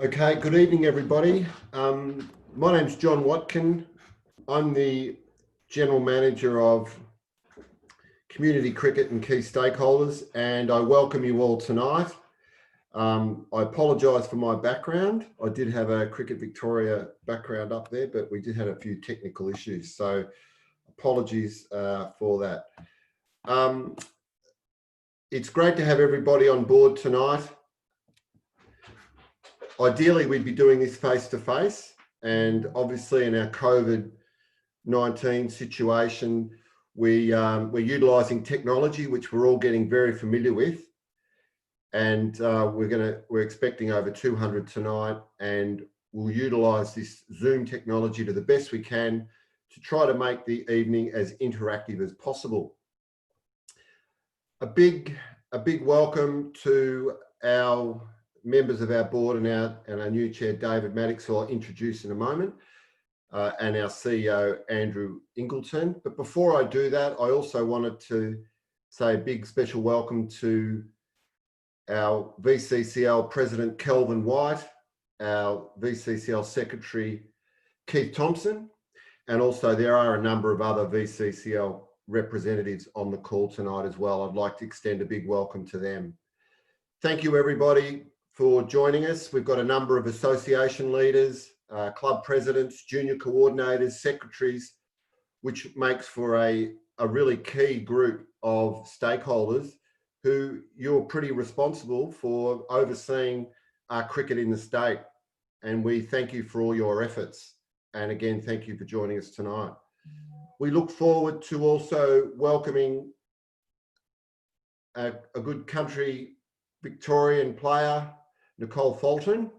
Okay, good evening, everybody. My name's John Watkin. I'm the General Manager of Community Cricket and Key Stakeholders, and I welcome you all tonight. I apologise for my background. I did have a Cricket Victoria background up there, but we did have a few technical issues, so apologies for that. It's great to have everybody on board tonight. Ideally, we'd be doing this face-to-face, and obviously in our COVID-19 situation, we're utilising technology, which we're all getting very familiar with, and we're expecting over 200 tonight, and we'll utilise this Zoom technology to the best we can to try to make the evening as interactive as possible. A big welcome to our members of our board and our new chair, David Maddocks, who I'll introduce in a moment, and our CEO, Andrew Ingleton. But before I do that, I also wanted to say a big special welcome to our VCCL President, Kelvin White, our VCCL Secretary, Keith Thompson, and also there are a number of other VCCL representatives on the call tonight as well. I'd like to extend a big welcome to them. Thank you, everybody, for joining us. We've got a number of association leaders, club presidents, junior coordinators, secretaries, which makes for a really key group of stakeholders who you're pretty responsible for overseeing cricket in the state. And we thank you for all your efforts. And again, thank you for joining us tonight. We look forward to also welcoming a good country Victorian player, Nicole Fulton,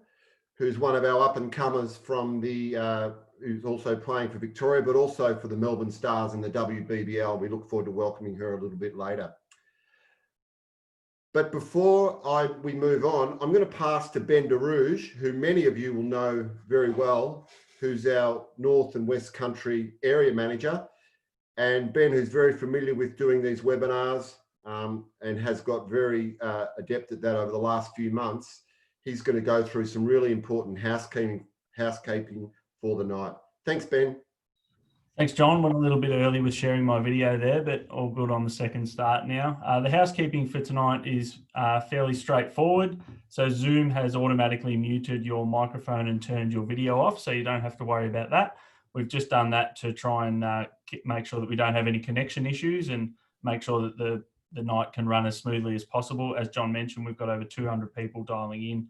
who's one of our up-and-comers from the, who's also playing for Victoria, but also for the Melbourne Stars and the WBBL. We look forward to welcoming her a little bit later. But before we move on, I'm going to pass to Ben DeRouge, who many of you will know very well, who's our North and West Country area manager. And Ben, who's very familiar with doing these webinars and has got very adept at that over the last few months. He's going to go through some really important housekeeping for the night. Thanks, Ben. Thanks, John. Went a little bit early with sharing my video there, but all good on the second start now. The housekeeping for tonight is fairly straightforward. So Zoom has automatically muted your microphone and turned your video off, so you don't have to worry about that. We've just done that to try and make sure that we don't have any connection issues and make sure that the night can run as smoothly as possible. As John mentioned, we've got over 200 people dialing in.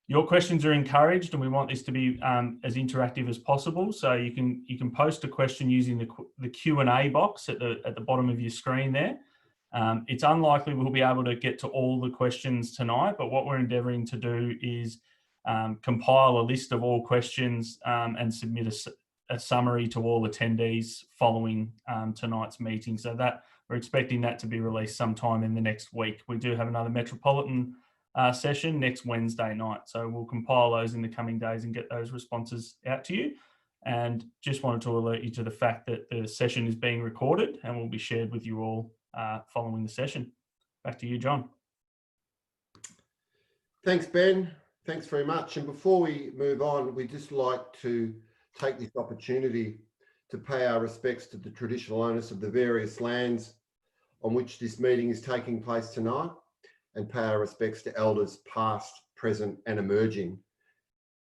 Your questions are encouraged, and we want this to be as interactive as possible. So you can post a question using the Q&A box at the bottom of your screen there. It's unlikely we'll be able to get to all the questions tonight, but what we're endeavouring to do is compile a list of all questions and submit a summary to all attendees following tonight's meeting. So that we're expecting that to be released sometime in the next week. We do have another Metropolitan session next Wednesday night. So we'll compile those in the coming days and get those responses out to you. And just wanted to alert you to the fact that the session is being recorded and will be shared with you all following the session. Back to you, John. Thanks, Ben. Thanks very much. And before we move on, we'd just like to take this opportunity to pay our respects to the traditional owners of the various lands on which this meeting is taking place tonight, and pay our respects to elders past, present and emerging,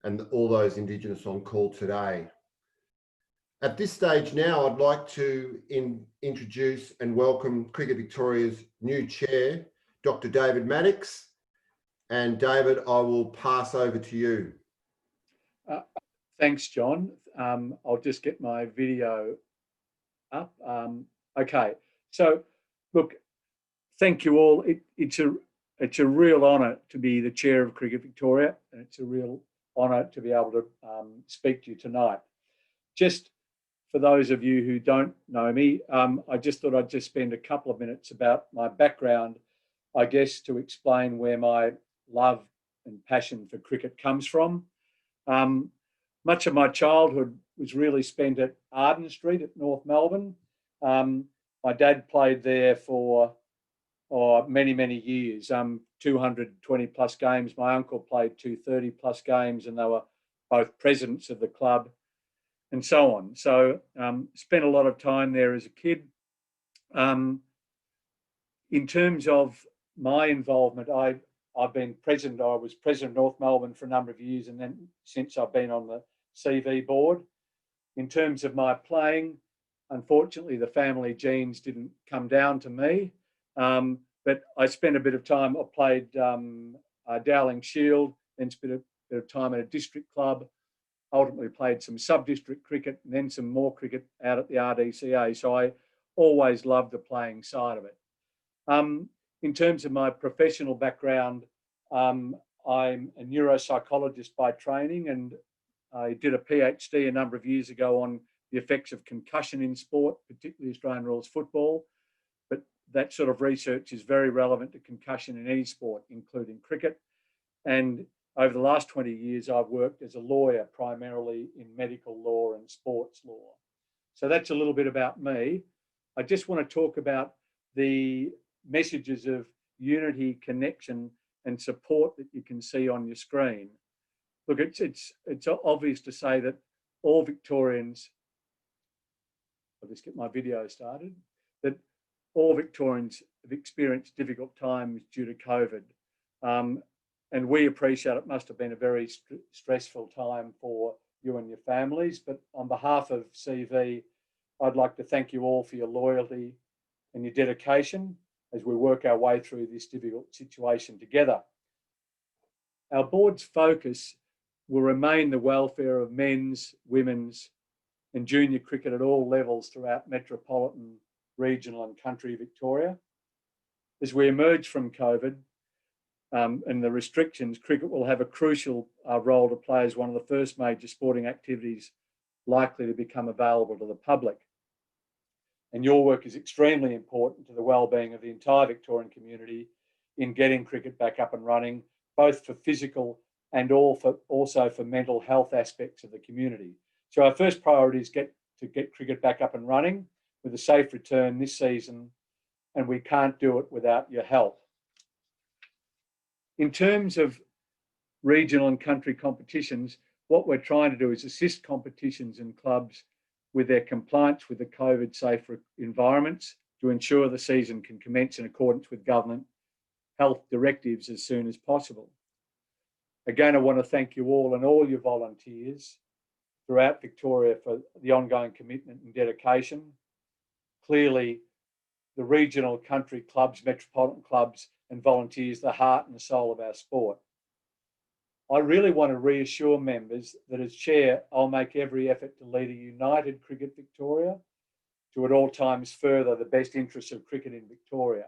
and all those Indigenous on call today. At this stage now, I'd like to introduce and welcome Cricket Victoria's new chair, Dr. David Maddocks. And David, I will pass over to you. Thanks, John. I'll just get my video up. Okay, so look, thank you all. It's a real honour to be the chair of Cricket Victoria, and it's a real honour to be able to speak to you tonight. Just for those of you who don't know me, I just thought I'd just spend a couple of minutes about my background, I guess, to explain where my love and passion for cricket comes from. Much of my childhood was really spent at Arden Street at North Melbourne. My dad played there for many, many years, 220 plus games. My uncle played 230 plus games, and they were both presidents of the club and so on. So spent a lot of time there as a kid. In terms of my involvement, I've been president. I was president of North Melbourne for a number of years, and then since I've been on the CV board. In terms of my playing, unfortunately, the family genes didn't come down to me, but I spent a bit of time. I played Dowling Shield, then spent a bit of time at a district club. Ultimately played some sub-district cricket, and then some more cricket out at the RDCA. So I always loved the playing side of it. In terms of my professional background, I'm a neuropsychologist by training, and I did a PhD a number of years ago on the effects of concussion in sport, particularly Australian rules football. But that sort of research is very relevant to concussion in any sport, including cricket. And over the last 20 years, I've worked as a lawyer, primarily in medical law and sports law. So that's a little bit about me. I just want to talk about the messages of unity, connection, and support that you can see on your screen. Look, it's obvious to say that all Victorians, I'll just get my video started, that all Victorians have experienced difficult times due to COVID. And we appreciate it must have been a very stressful time for you and your families. But on behalf of CV, I'd like to thank you all for your loyalty and your dedication as we work our way through this difficult situation together. Our board's focus will remain the welfare of men's, women's, and junior cricket at all levels throughout metropolitan, regional, and country Victoria. As we emerge from COVID and the restrictions, cricket will have a crucial role to play as one of the first major sporting activities likely to become available to the public. And your work is extremely important to the well-being of the entire Victorian community in getting cricket back up and running, both for physical and also for mental health aspects of the community. So our first priority is to get cricket back up and running with a safe return this season, and we can't do it without your help. In terms of regional and country competitions, what we're trying to do is assist competitions and clubs with their compliance with the COVID safe environments to ensure the season can commence in accordance with government health directives as soon as possible. Again, I want to thank you all and all your volunteers throughout Victoria for the ongoing commitment and dedication. Clearly, the regional country clubs, metropolitan clubs, and volunteers, the heart and the soul of our sport. I really want to reassure members that as chair, I'll make every effort to lead a united Cricket Victoria to at all times further the best interests of cricket in Victoria.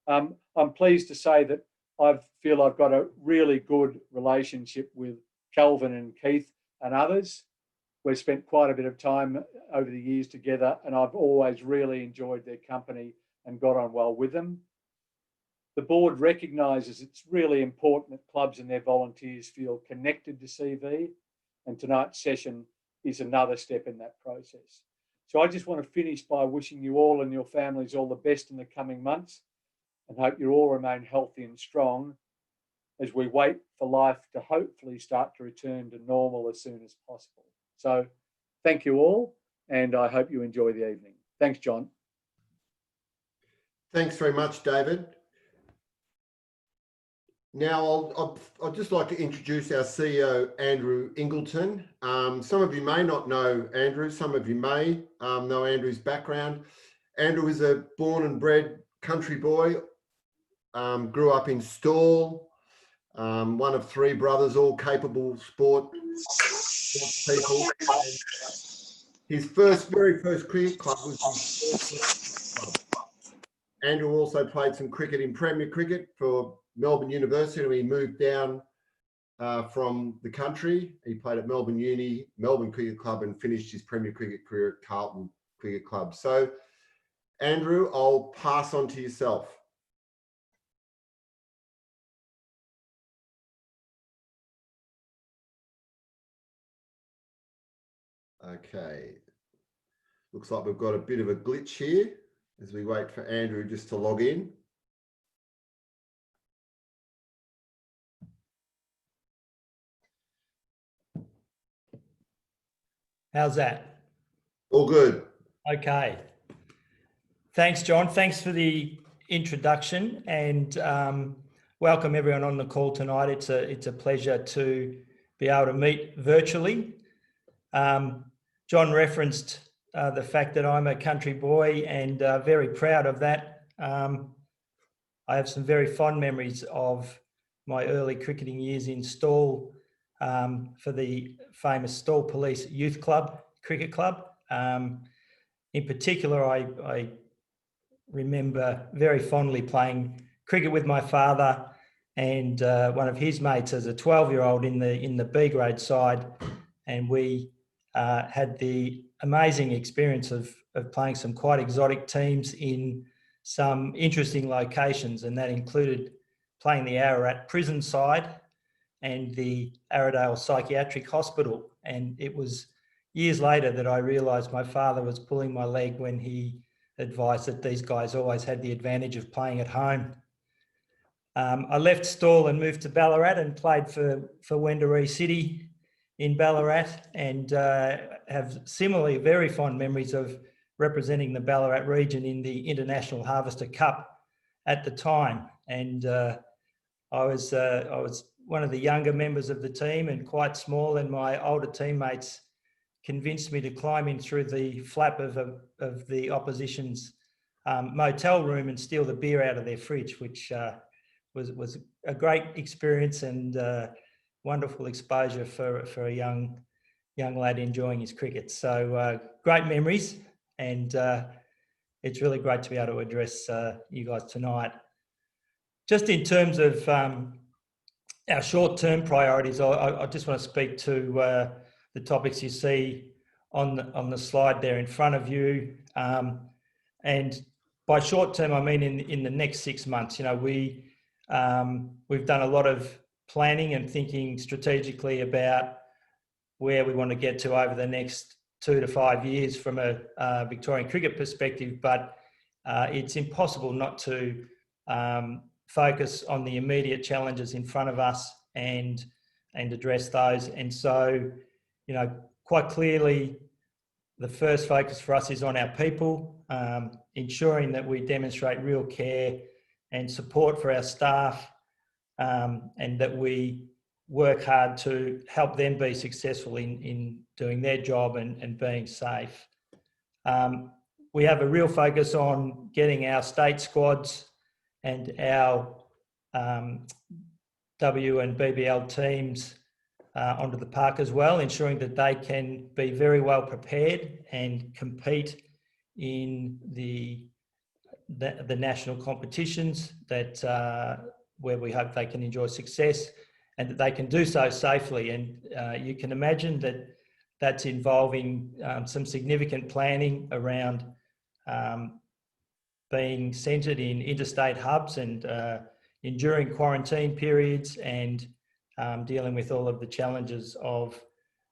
I'm pleased to say that I feel I've got a really good relationship with Kelvin and Keith and others. We've spent quite a bit of time over the years together, and I've always really enjoyed their company and got on well with them. The board recognises it's really important that clubs and their volunteers feel connected to CV, and tonight's session is another step in that process. So I just want to finish by wishing you all and your families all the best in the coming months, and hope you all remain healthy and strong as we wait for life to hopefully start to return to normal as soon as possible. So thank you all, and I hope you enjoy the evening. Thanks, John. Thanks very much, David. Now, I'd just like to introduce our CEO, Andrew Ingleton. Some of you may not know Andrew, some of you may know Andrew's background. Andrew is a born and bred country boy, grew up in Stawell, one of three brothers, all capable sports people. His very first cricket club was his first club. Andrew also played some cricket in Premier Cricket for Melbourne University, and he moved down from the country. He played at Melbourne Uni, Melbourne Cricket Club, and finished his Premier Cricket career at Carlton Cricket Club. So, Andrew, I'll pass on to yourself. Okay. Looks like we've got a bit of a glitch here as we wait for Andrew just to log in. How's that? All good. Okay. Thanks, John. Thanks for the introduction, and welcome everyone on the call tonight. It's a pleasure to be able to meet virtually. John referenced the fact that I'm a country boy, and very proud of that. I have some very fond memories of my early cricketing years in Stawell for the famous Stawell Police Youth Club, cricket club. In particular, I remember very fondly playing cricket with my father and one of his mates as a 12-year-old in the B grade side, and we had the amazing experience of playing some quite exotic teams in some interesting locations, and that included playing the Ararat prison side and the Arradale Psychiatric Hospital. And it was years later that I realised my father was pulling my leg when he advised that these guys always had the advantage of playing at home. I left Stawell and moved to Ballarat and played for Wendouree City in Ballarat, and have similarly very fond memories of representing the Ballarat region in the International Harvester Cup at the time. And I was one of the younger members of the team and quite small, and my older teammates convinced me to climb in through the flap of the opposition's motel room and steal the beer out of their fridge, which was a great experience and wonderful exposure for a young lad enjoying his cricket. So great memories, and it's really great to be able to address you guys tonight. Just in terms of our short-term priorities, I just want to speak to the topics you see on the slide there in front of you. And by short-term, I mean in the next 6 months. You know, we've done a lot of planning and thinking strategically about where we want to get to over the next 2 to 5 years from a Victorian cricket perspective, but it's impossible not to focus on the immediate challenges in front of us and address those. And so, you know, quite clearly, the first focus for us is on our people, ensuring that we demonstrate real care and support for our staff, and that we work hard to help them be successful in doing their job and being safe. We have a real focus on getting our state squads and our W and BBL teams onto the park as well, ensuring that they can be very well prepared and compete in the national competitions that where we hope they can enjoy success, and that they can do so safely. And you can imagine that that's involving some significant planning around being centred in interstate hubs and enduring quarantine periods and dealing with all of the challenges of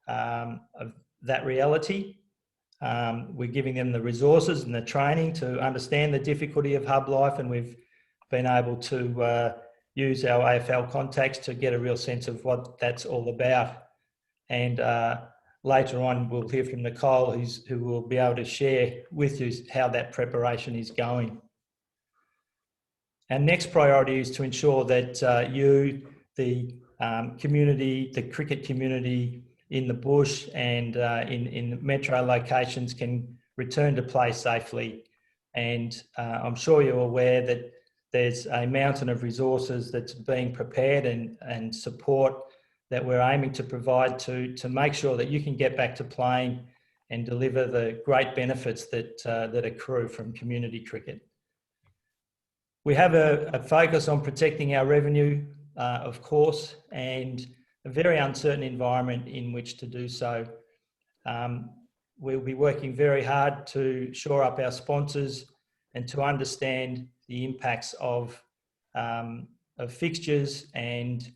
that reality. We're giving them the resources and the training to understand the difficulty of hub life, and we've been able to use our AFL contacts to get a real sense of what that's all about. And later on, we'll hear from Nicole, who will be able to share with you how that preparation is going. Our next priority is to ensure that you, the community, the cricket community in the bush and in metro locations, can return to play safely. And I'm sure you're aware that there's a mountain of resources that's being prepared and support that we're aiming to provide to make sure that you can get back to playing and deliver the great benefits that accrue from community cricket. We have a focus on protecting our revenue, of course, and a very uncertain environment in which to do so. We'll be working very hard to shore up our sponsors and to understand the impacts of fixtures and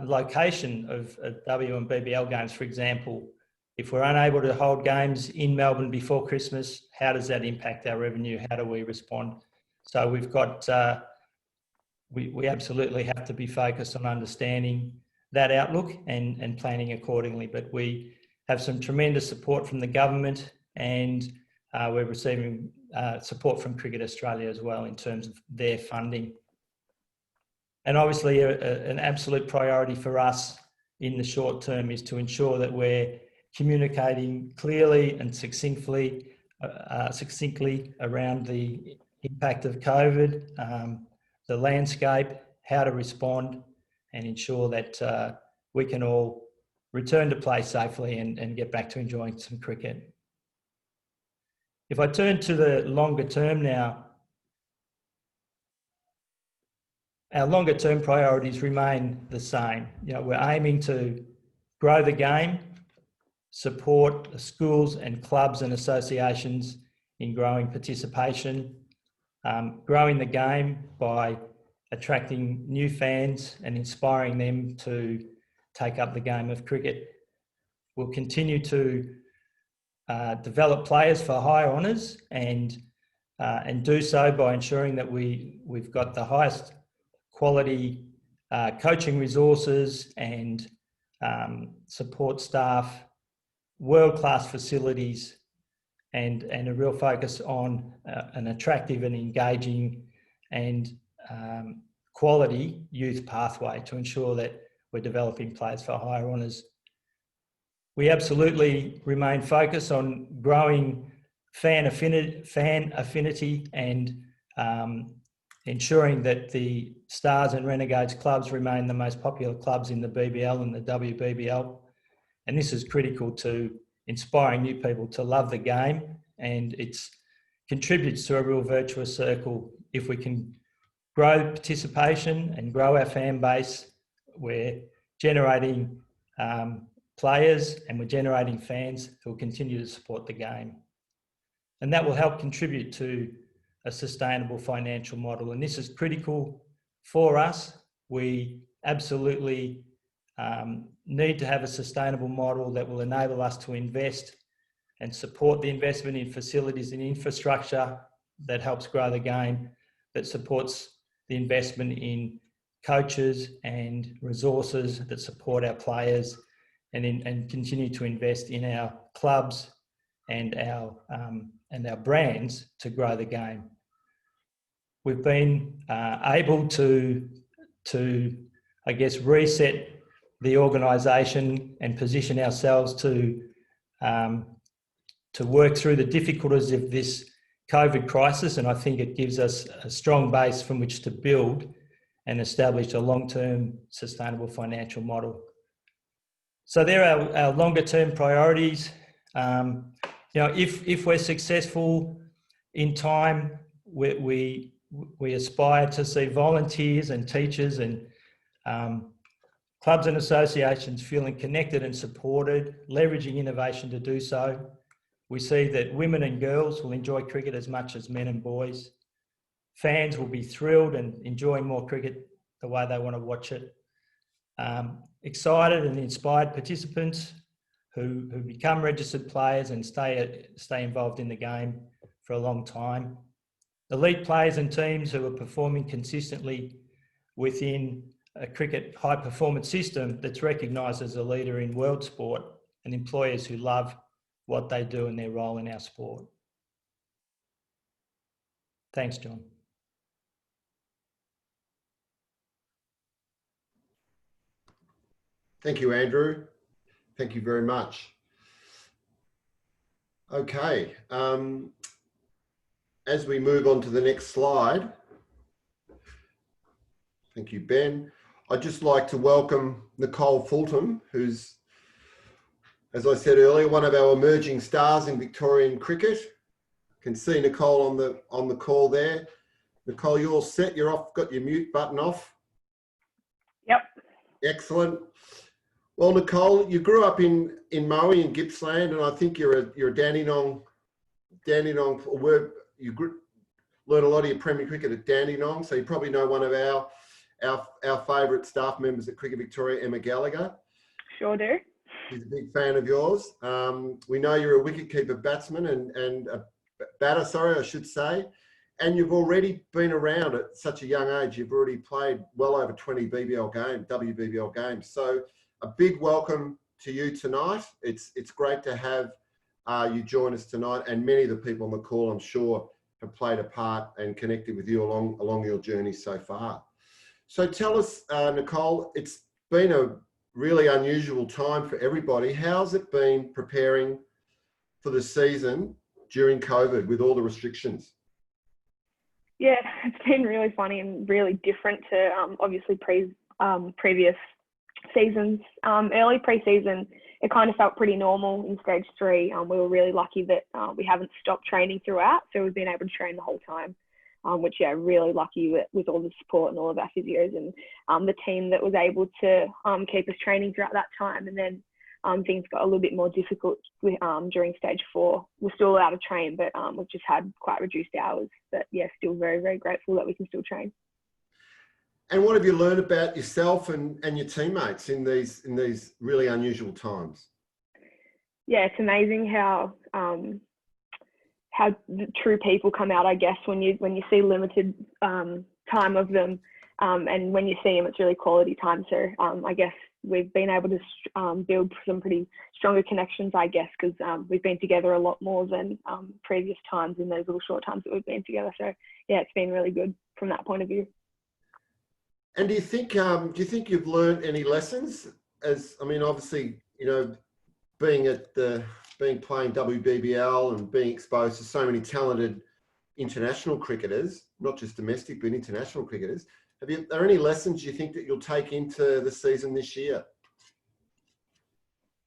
location of W and BBL games. For example, if we're unable to hold games in Melbourne before Christmas, how does that impact our revenue? How do we respond? So we've got, we absolutely have to be focused on understanding that outlook and planning accordingly. But we have some tremendous support from the government, and we're receiving support from Cricket Australia as well in terms of their funding. And obviously an absolute priority for us in the short term is to ensure that we're communicating clearly and succinctly around the impact of COVID, the landscape, how to respond, and ensure that we can all return to play safely and get back to enjoying some cricket. If I turn to the longer term now, our longer term priorities remain the same. You know, we're aiming to grow the game, support the schools and clubs and associations in growing participation, growing the game by attracting new fans and inspiring them to take up the game of cricket. We'll continue to develop players for high honours and do so by ensuring that we've got the highest quality coaching resources and support staff, world-class facilities, and a real focus on an attractive and engaging and quality youth pathway to ensure that we're developing players for higher honours. We absolutely remain focused on growing fan affinity and ensuring that the Stars and Renegades clubs remain the most popular clubs in the BBL and the WBBL. And this is critical to inspiring new people to love the game, and it contributes to a real virtuous circle. If we can grow participation and grow our fan base, we're generating players and we're generating fans who will continue to support the game. And that will help contribute to a sustainable financial model. And this is critical for us. We absolutely need to have a sustainable model that will enable us to invest and support the investment in facilities and infrastructure that helps grow the game, that supports the investment in coaches and resources that support our players, and continue to invest in our clubs and our brands to grow the game. We've been able to, I guess, reset the organisation and position ourselves to work through the difficulties of this COVID crisis, and I think it gives us a strong base from which to build and establish a long-term sustainable financial model. So there are our longer-term priorities. You know, if we're successful in time, we aspire to see volunteers and teachers and clubs and associations feeling connected and supported, leveraging innovation to do so. We see that women and girls will enjoy cricket as much as men and boys. Fans will be thrilled and enjoying more cricket the way they want to watch it. Excited and inspired participants who become registered players and stay involved in the game for a long time. Elite players and teams who are performing consistently within a cricket high performance system that's recognised as a leader in world sport, and employers who love what they do and their role in our sport. Thanks, John. Thank you, Andrew. Thank you very much. Okay, as we move on to the next slide, thank you, Ben. I'd just like to welcome Nicole Fulton, who's, as I said earlier, one of our emerging stars in Victorian cricket. Can see Nicole on the call there. Nicole, you're all set. You're off. Got your mute button off. Yep. Excellent. Well, Nicole, you grew up in Moe in Gippsland, and I think you're a Dandenong. You learned a lot of your Premier cricket at Dandenong, so you probably know one of our favourite staff members at Cricket Victoria, Emma Gallagher. Sure do. He's a big fan of yours. We know you're a wicketkeeper batsman and a batter, sorry, I should say. And you've already been around at such a young age. You've already played well over 20 WBBL games. So a big welcome to you tonight. It's great to have you join us tonight, and many of the people on the call, I'm sure, have played a part and connected with you along your journey so far. So tell us, Nicole, it's been a really unusual time for everybody. How's it been preparing for the season during COVID with all the restrictions? Yeah, it's been really funny and really different to obviously previous seasons. Early pre-season, it kind of felt pretty normal in stage 3. We were really lucky that we haven't stopped training throughout, so we've been able to train the whole time, which, yeah, really lucky with all the support and all of our physios and the team that was able to keep us training throughout that time. And then things got a little bit more difficult during stage 4. We're still allowed to train, but we've just had quite reduced hours. But yeah, still very, very grateful that we can still train. And what have you learned about yourself and your teammates in these really unusual times? Yeah, it's amazing how the true people come out, I guess, when you see limited time of them, and when you see them, it's really quality time. So I guess we've been able to build some pretty stronger connections, I guess, because we've been together a lot more than previous times in those little short times that we've been together. So yeah, it's been really good from that point of view. And do you think you've learned any lessons? As I mean, obviously, you know, playing WBBL and being exposed to so many talented international cricketers, not just domestic but international cricketers. Are there any lessons you think that you'll take into the season this year?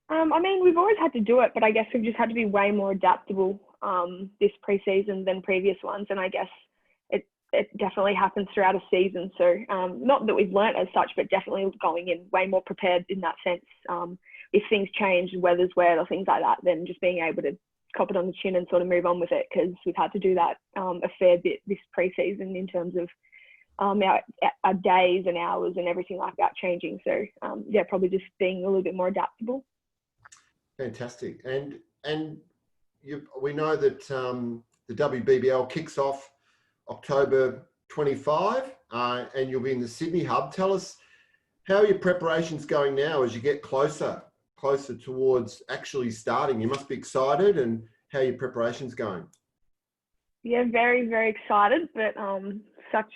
I mean, we've always had to do it, but I guess we've just had to be way more adaptable this pre-season than previous ones. And I guess it definitely happens throughout a season. So not that we've learnt as such, but definitely going in way more prepared in that sense. If things change, weather's wet or things like that, then just being able to cop it on the chin and sort of move on with it, because we've had to do that a fair bit this pre-season in terms of our days and hours and everything like that changing. So yeah, probably just being a little bit more adaptable. Fantastic. And we know that the WBBL kicks off October 25, and you'll be in the Sydney hub. Tell us, how are your preparations going now as you get closer towards actually starting? You must be excited, and how are your preparations going? Yeah, very, very excited, but such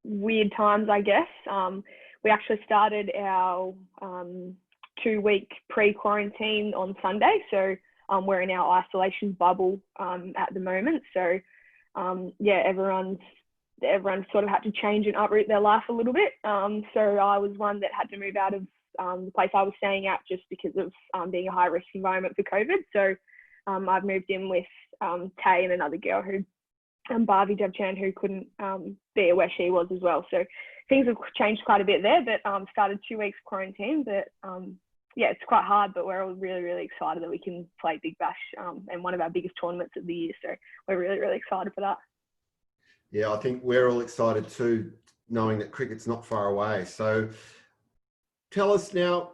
weird times, I guess. We actually started our 2-week pre-quarantine on Sunday, so we're in our isolation bubble at the moment. So yeah, everyone's sort of had to change and uproot their life a little bit. So I was one that had to move out of the place I was staying at just because of being a high-risk environment for COVID. So I've moved in with Tay and another girl Bharvi Devchan, who couldn't be where she was as well. So things have changed quite a bit there, but started 2 weeks quarantine. But yeah, it's quite hard, but we're all really, really excited that we can play Big Bash and one of our biggest tournaments of the year. So we're really, really excited for that. Yeah, I think we're all excited too, knowing that cricket's not far away. So tell us now,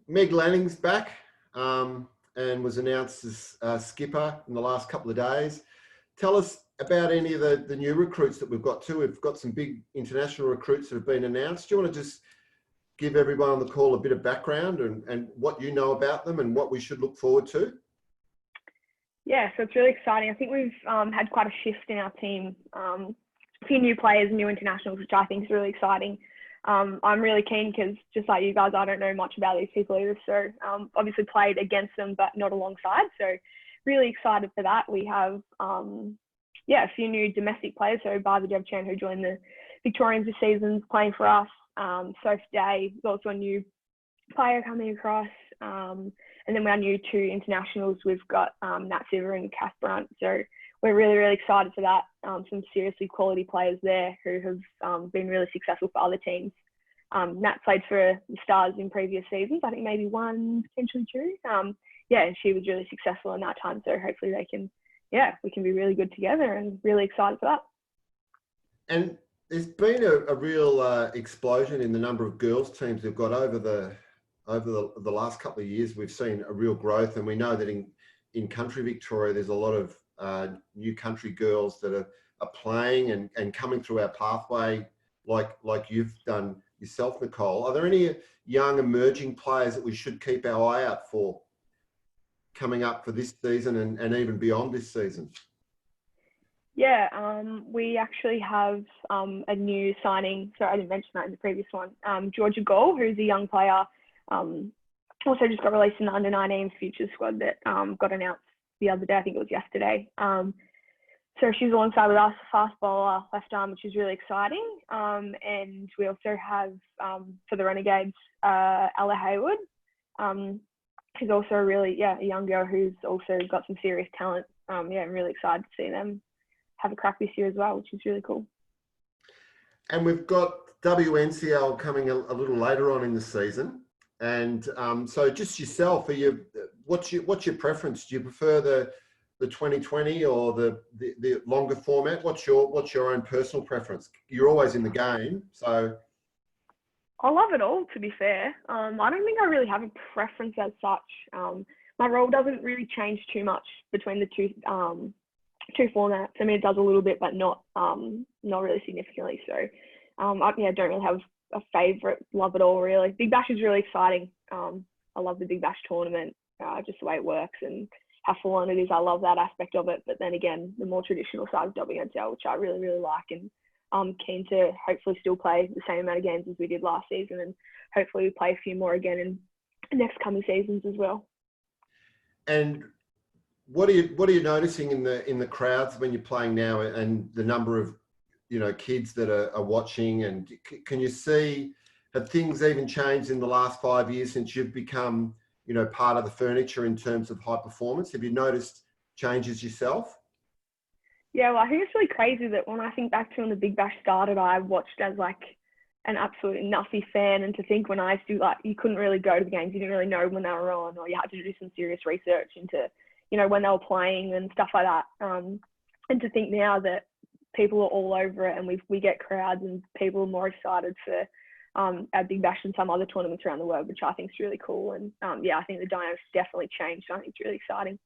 Meg Lanning's back and was announced as skipper in the last couple of days. Tell us about any of the new recruits that we've got too. We've got some big international recruits that have been announced. Do you want to just give everyone on the call a bit of background and what you know about them and what we should look forward to? Yeah, so it's really exciting. I think we've had quite a shift in our team. A few new players, new internationals, which I think is really exciting. I'm really keen because just like you guys, I don't know much about these people either. So obviously played against them, but not alongside. So really excited for that. We have a few new domestic players. So Bharvi Devchan, who joined the Victorians this season, playing for us. Soph Day is also a new player coming across. And then our new 2 internationals, we've got Nat Siver and Kath Brunt. So we're really, really excited for that. Some seriously quality players there who have been really successful for other teams. Nat played for the Stars in previous seasons, I think maybe 1, potentially 2. Yeah, and she was really successful in that time. So hopefully we can be really good together, and really excited for that. And there's been a real explosion in the number of girls teams we've got over the last couple of years. We've seen a real growth, and we know that in country Victoria, there's a lot of new country girls that are playing and coming through our pathway, like you've done yourself, Nicole. Are there any young emerging players that we should keep our eye out for coming up for this season and even beyond this season? Yeah, we actually have a new signing. Sorry, I didn't mention that in the previous one. Georgia Gall, who's a young player, also just got released in the under-19 futures squad that got announced the other day. I think it was yesterday. So she's alongside with us, fast bowler, left arm, which is really exciting. And we also have, for the Renegades, Ella Hayward, who's also a really, a young girl who's also got some serious talent. I'm really excited to see them have a crack this year as well, which is really cool. And we've got WNCL coming a little later on in the season. And so just yourself, what's your preference? Do you prefer the 2020 or the longer format? What's your own personal preference? You're always in the game, so. I love it all, to be fair. I don't think I really have a preference as such. My role doesn't really change too much between the two formats. I mean, it does a little bit, but not really significantly. So, I don't really have a favourite. Love it all, really. Big Bash is really exciting. I love the Big Bash tournament, just the way it works and how full on it is. I love that aspect of it. But then again, the more traditional side of WNCL, which I really, really like, and I'm keen to hopefully still play the same amount of games as we did last season, and hopefully we play a few more again in the next coming seasons as well. And what are you noticing in the crowds when you're playing now, and the number of kids that are watching? And can you see, have things even changed in the last 5 years since you've become part of the furniture in terms of high performance? Have you noticed changes yourself? Yeah, well, I think it's really crazy that when I think back to when the Big Bash started, I watched as like an absolute nuffy fan, and to think when I used to, you couldn't really go to the games, you didn't really know when they were on, or you had to do some serious research into when they were playing and stuff like that. And to think now that people are all over it, and we get crowds and people are more excited for our Big Bash than some other tournaments around the world, which I think is really cool. And I think the dynamics definitely changed. I think it's really exciting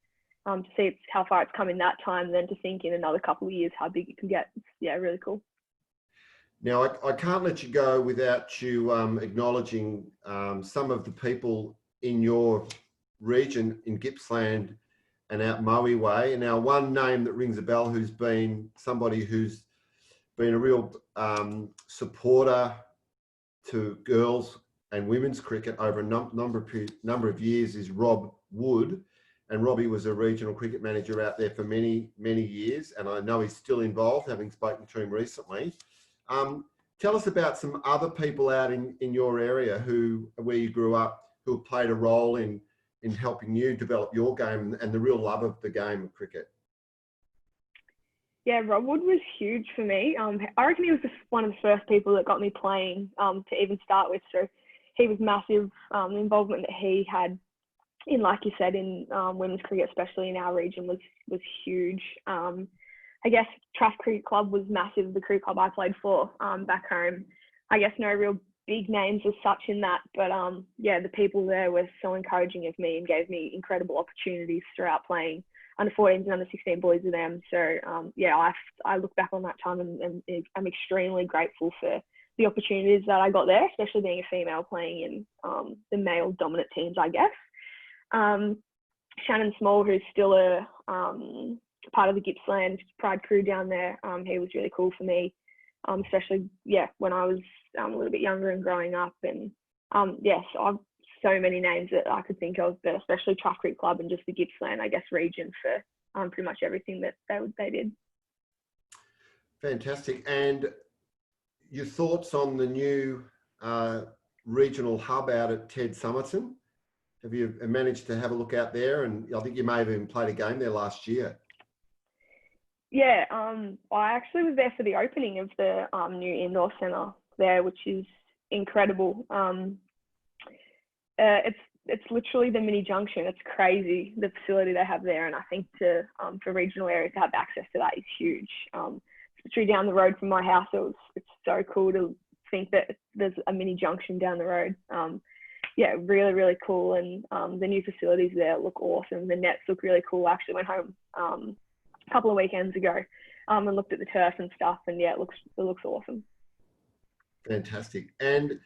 to see how far it's come in that time, and then to think in another couple of years how big it can get. It's, really cool. Now, I can't let you go without you acknowledging some of the people in your region in Gippsland and out Maui way. And now, one name that rings a bell, who's been somebody who's been a real supporter to girls and women's cricket over a number of years, is Rob Wood. And Robbie was a regional cricket manager out there for many, many years. And I know he's still involved, having spoken to him recently. Tell us about some other people out in your area where you grew up, who have played a role in helping you develop your game and the real love of the game of cricket. Yeah, Rob Wood was huge for me. I reckon he was one of the first people that got me playing to even start with. So he was massive. The involvement that he had in, like you said, in women's cricket, especially in our region, was huge. I guess Traff Cricket Club was massive, the cricket club I played for back home. I guess no real big names as such in that, but the people there were so encouraging of me and gave me incredible opportunities throughout playing under 14s and under 16 boys with them. So I look back on that time and I'm extremely grateful for the opportunities that I got there, especially being a female playing in the male dominant teams, I guess. Shannon Small, who's still a part of the Gippsland Pride crew down there, he was really cool for me, especially when I was a little bit younger and growing up. And so I've so many names that I could think of, but especially Traff Cricket Club and just the Gippsland, I guess, region for pretty much everything that they did. Fantastic. And your thoughts on the new regional hub out at Ted Somerton? Have you managed to have a look out there? And I think you may have even played a game there last year. Yeah, I actually was there for the opening of the new indoor centre there, which is incredible. It's literally the mini junction. It's crazy, the facility they have there, and I think for regional areas to have access to that is huge. Especially down the road from my house, it's so cool to think that there's a mini junction down the road. Really, really cool. And the new facilities there look awesome. The nets look really cool. I actually went home a couple of weekends ago and looked at the turf and stuff, and it looks awesome. Fantastic. And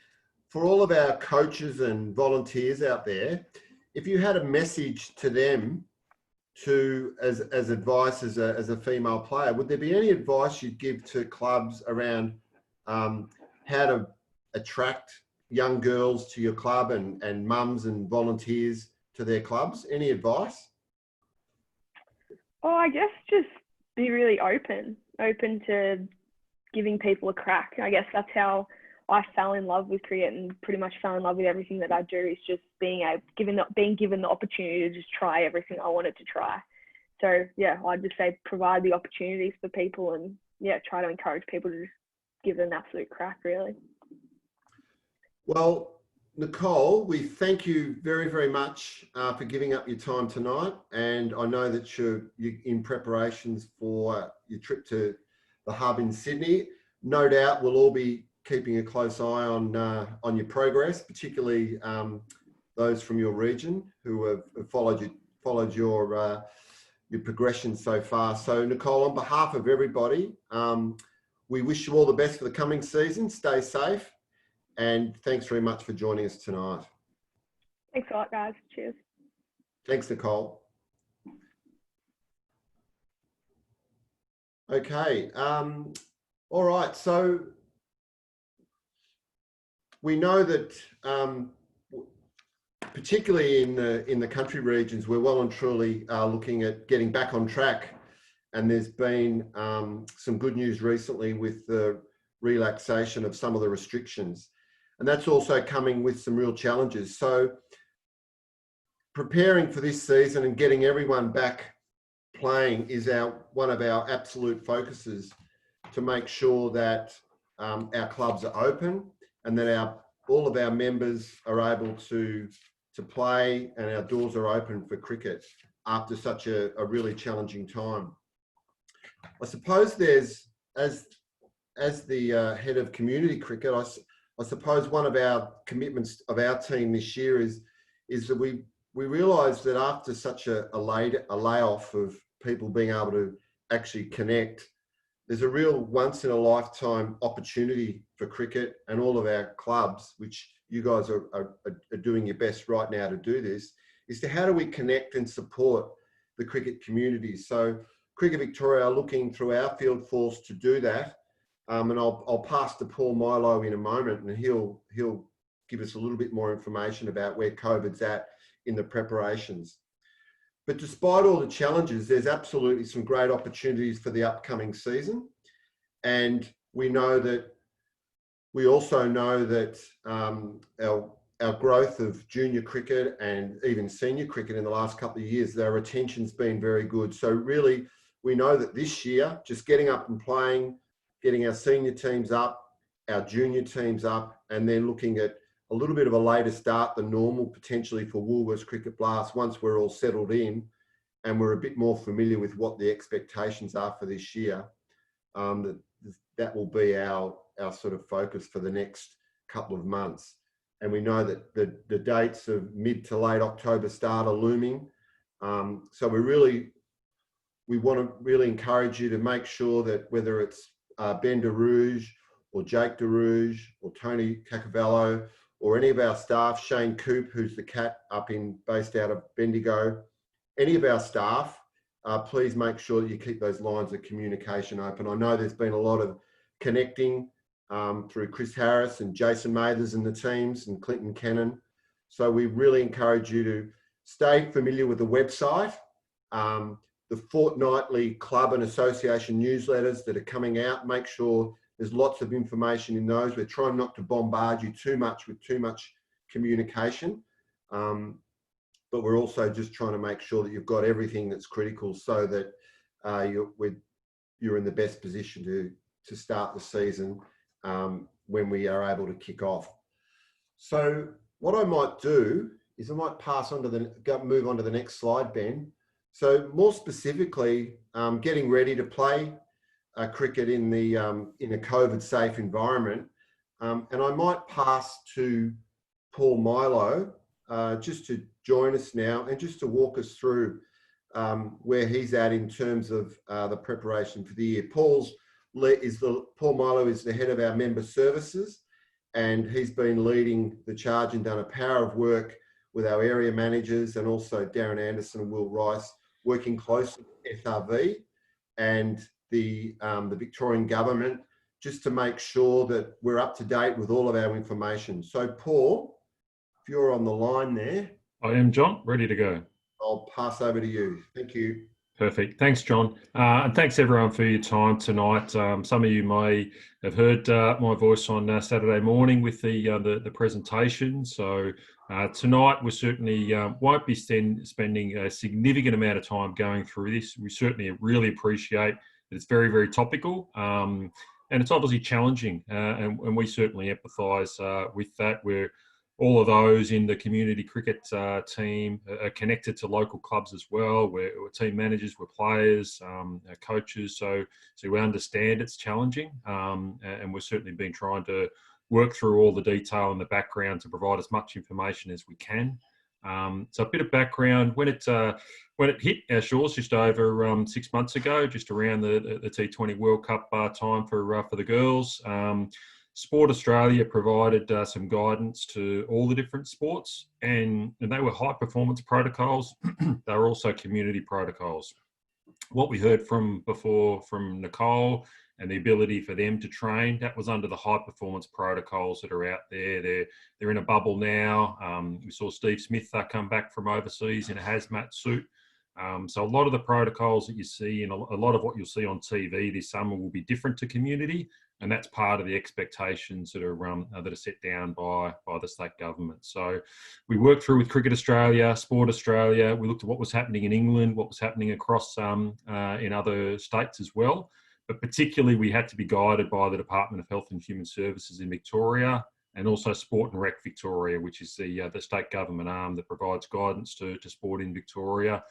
for all of our coaches and volunteers out there, if you had a message to them as advice as a female player, would there be any advice you'd give to clubs around how to attract young girls to your club and mums and volunteers to their clubs? Any advice? Oh, I guess just be really open to giving people a crack. I guess that's how I fell in love with cricket and pretty much fell in love with everything that I do, is just being given the opportunity to just try everything I wanted to try. So yeah, I'd just say provide the opportunities for people and yeah, try to encourage people to just give it an absolute crack, really. Well, Nicole, we thank you very, very much for giving up your time tonight. And I know that you're in preparations for your trip to the hub in Sydney. No doubt we'll all be keeping a close eye on your progress, particularly those from your region who have followed your progression so far. So Nicole, on behalf of everybody, we wish you all the best for the coming season. Stay safe. And thanks very much for joining us tonight. Thanks a lot, guys. Cheers. Thanks, Nicole. Okay. All right. So we know that particularly in the country regions, we're well and truly looking at getting back on track. And there's been some good news recently with the relaxation of some of the restrictions. And that's also coming with some real challenges. So preparing for this season and getting everyone back playing is one of our absolute focuses, to make sure that our clubs are open and that all of our members are able to play and our doors are open for cricket after such a really challenging time. I suppose there's, as the head of community cricket, I suppose one of our commitments of our team this year is that we realised that after such a layoff of people being able to actually connect, there's a real once in a lifetime opportunity for cricket and all of our clubs, which you guys are doing your best right now to do this, is to how do we connect and support the cricket community. So Cricket Victoria are looking through our field force to do that. And I'll pass to Paul Milo in a moment, and he'll give us a little bit more information about where COVID's at in the preparations. But despite all the challenges, there's absolutely some great opportunities for the upcoming season. And we also know that our growth of junior cricket and even senior cricket in the last couple of years, their retention's been very good. So really, we know that this year, just getting up and playing, getting our senior teams up, our junior teams up, and then looking at a little bit of a later start than normal, potentially for Woolworths Cricket Blast, once we're all settled in and we're a bit more familiar with what the expectations are for this year. That will be our sort of focus for the next couple of months. And we know that the dates of mid to late October start are looming. So we want to really encourage you to make sure that whether it's Ben DeRouge or Jake DeRouge or Tony Cacavello or any of our staff, Shane Coop, who's the cat based out of Bendigo, any of our staff, please make sure that you keep those lines of communication open. I know there's been a lot of connecting through Chris Harris and Jason Mathers and the teams and Clinton Cannon. So we really encourage you to stay familiar with the website, the fortnightly club and association newsletters that are coming out. Make sure there's lots of information in those. We're trying not to bombard you too much with too much communication, but we're also just trying to make sure that you've got everything that's critical so that you're in the best position to start the season when we are able to kick off. So what I might do is I might move on to the next slide, Ben. So more specifically, getting ready to play cricket in a COVID-safe environment, and I might pass to Paul Milo just to join us now and just to walk us through where he's at in terms of the preparation for the year. Paul Milo is the head of our member services, and he's been leading the charge and done a power of work with our area managers, and also Darren Anderson and Will Rice, working closely with FRV and the Victorian government, just to make sure that we're up to date with all of our information. So Paul, if you're on the line there. I am, John, ready to go. I'll pass over to you. Thank you. Perfect. Thanks, John. And thanks everyone for your time tonight. Some of you may have heard my voice on Saturday morning with the presentation. So tonight we certainly won't be spending a significant amount of time going through this. We certainly really appreciate that it's very, very topical. And it's obviously challenging, and we certainly empathise with that. We're all of those in the community cricket team are connected to local clubs as well. We're team managers, we're players, coaches, so we understand it's challenging, and we've certainly been trying to work through all the detail in the background to provide as much information as we can. So a bit of background: when it hit our shores just over 6 months ago, just around the T20 World Cup time for the girls, Sport Australia provided some guidance to all the different sports, and they were high performance protocols. They were also community protocols. What we heard from before from Nicole and the ability for them to train, that was under the high performance protocols that are out there. They're in a bubble now. We saw Steve Smith come back from overseas in a hazmat suit. So a lot of the protocols that you see and a lot of what you'll see on TV this summer will be different to community, and that's part of the expectations that are set down by the state government. So we worked through with Cricket Australia, Sport Australia. We looked at what was happening in England, what was happening across in other states as well. But particularly, we had to be guided by the Department of Health and Human Services in Victoria, and also Sport and Rec Victoria, which is the state government arm that provides guidance to sport in Victoria.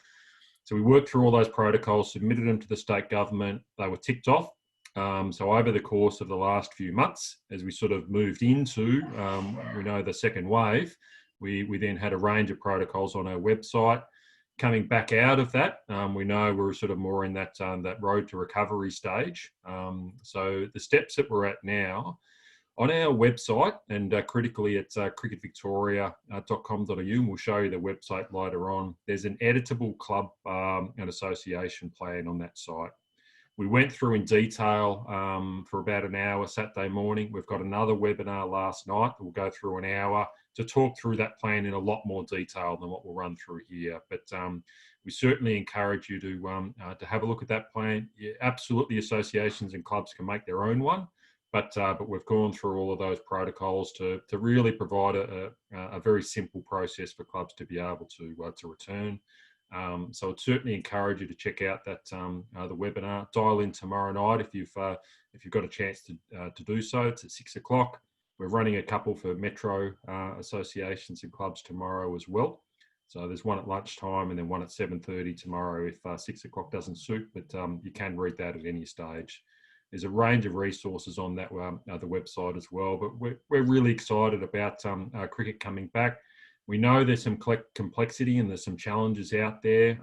So we worked through all those protocols, submitted them to the state government. They were ticked off. So over the course of the last few months, as we sort of moved into, we know, the second wave, we then had a range of protocols on our website. Coming back out of that, we know we're sort of more in that road to recovery stage. So the steps that we're at now, on our website, and critically it's cricketvictoria.com.au, and we'll show you the website later on, there's an editable club and association plan on that site. We went through in detail for about an hour Saturday morning. We've got another webinar last night that will go through an hour to talk through that plan in a lot more detail than what we'll run through here. But we certainly encourage you to have a look at that plan. Yeah, absolutely, associations and clubs can make their own one, but we've gone through all of those protocols to really provide a very simple process for clubs to be able to return. So I'd certainly encourage you to check out that the webinar. Dial in tomorrow night if you've got a chance to do so. It's at 6 o'clock. We're running a couple for Metro associations and clubs tomorrow as well. So there's one at lunchtime and then one at 7:30 tomorrow if 6 o'clock doesn't suit, but you can read that at any stage. There's a range of resources on that the website as well, but we're really excited about cricket coming back. We know there's some complexity and there's some challenges out there.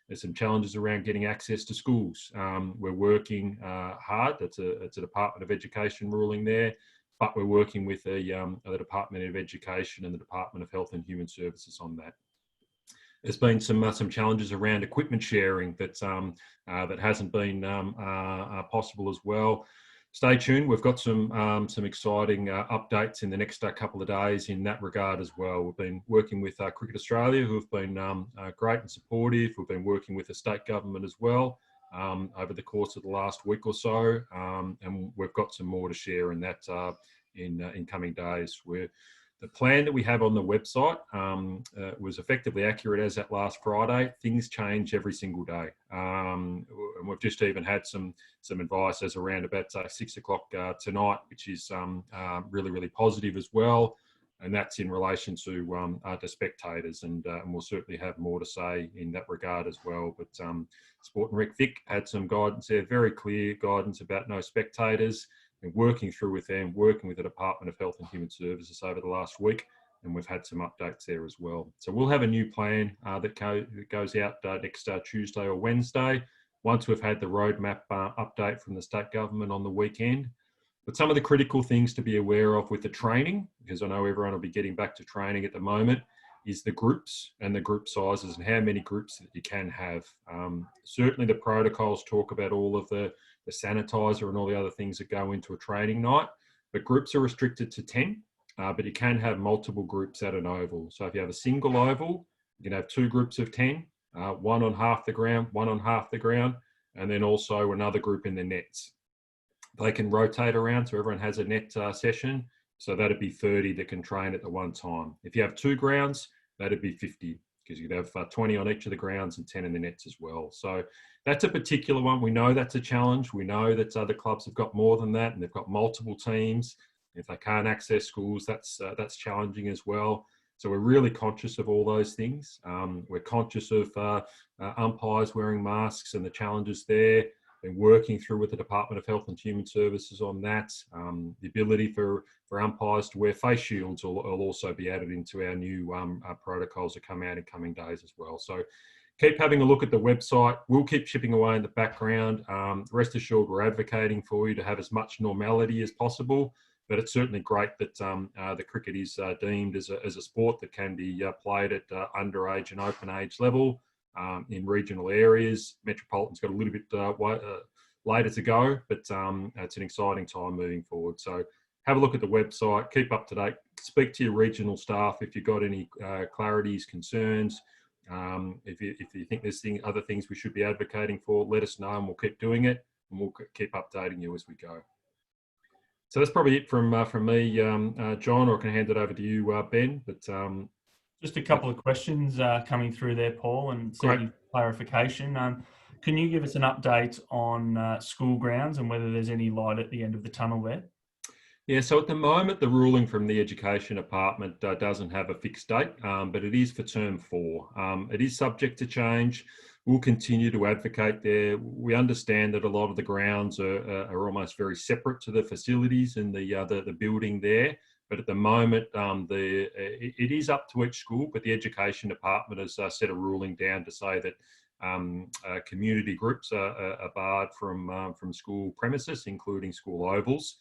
There's some challenges around getting access to schools. We're working hard. It's a Department of Education ruling there, but we're working with the Department of Education and the Department of Health and Human Services on that. There's been some challenges around equipment sharing that hasn't been possible as well. Stay tuned. We've got some exciting updates in the next couple of days in that regard as well. We've been working with Cricket Australia, who have been great and supportive. We've been working with the state government as well over the course of the last week or so, and we've got some more to share in that in coming days. The plan that we have on the website was effectively accurate as at last Friday. Things change every single day. And we've just even had some advice as around about 6 o'clock tonight, which is really, really positive as well. And that's in relation to spectators, and we'll certainly have more to say in that regard as well. But Sport and Rec Vic had some guidance there, very clear guidance about no spectators. And working through with them, working with the Department of Health and Human Services over the last week, and we've had some updates there as well. So we'll have a new plan that goes out next Tuesday or Wednesday. Once we've had the roadmap update from the state government on the weekend, But some of the critical things to be aware of with the training, because I know everyone will be getting back to training at the moment, is the groups and the group sizes and how many groups that you can have. Certainly the protocols talk about all of the sanitizer and all the other things that go into a training night, but groups are restricted to 10, but you can have multiple groups at an oval. So if you have a single oval, you can have 2 groups of 10, one on half the ground, one on half the ground, and then also another group in the nets. They can rotate around so everyone has a net session. So that'd be 30 that can train at the one time. If you have 2 grounds, that'd be 50 because you'd have 20 on each of the grounds and 10 in the nets as well. So that's a particular one. We know that's a challenge. We know that other clubs have got more than that and they've got multiple teams. If they can't access schools, that's challenging as well. So we're really conscious of all those things. We're conscious of umpires wearing masks and the challenges there. Been working through with the Department of Health and Human Services on that. The ability for umpires to wear face shields will also be added into our new protocols that come out in coming days as well. So keep having a look at the website. We'll keep chipping away in the background. Rest assured we're advocating for you to have as much normality as possible, but it's certainly great that the cricket is deemed as a sport that can be played at underage and open age level. In regional areas. Metropolitan's got a little bit later to go, but it's an exciting time moving forward. So have a look at the website, keep up to date, speak to your regional staff if you've got any clarities, concerns. If you think there's other things we should be advocating for, let us know and we'll keep doing it and we'll keep updating you as we go. So that's probably it from me, John, or I can hand it over to you, Ben. But just a couple of questions coming through there, Paul, and seeking clarification. Can you give us an update on school grounds and whether there's any light at the end of the tunnel there? Yeah, so at the moment, the ruling from the Education Department doesn't have a fixed date, but it is for term 4. It is subject to change. We'll continue to advocate there. We understand that a lot of the grounds are almost very separate to the facilities and the building there. But at the moment, it is up to each school, but the Education Department has set a ruling down to say that community groups are barred from school premises, including school ovals,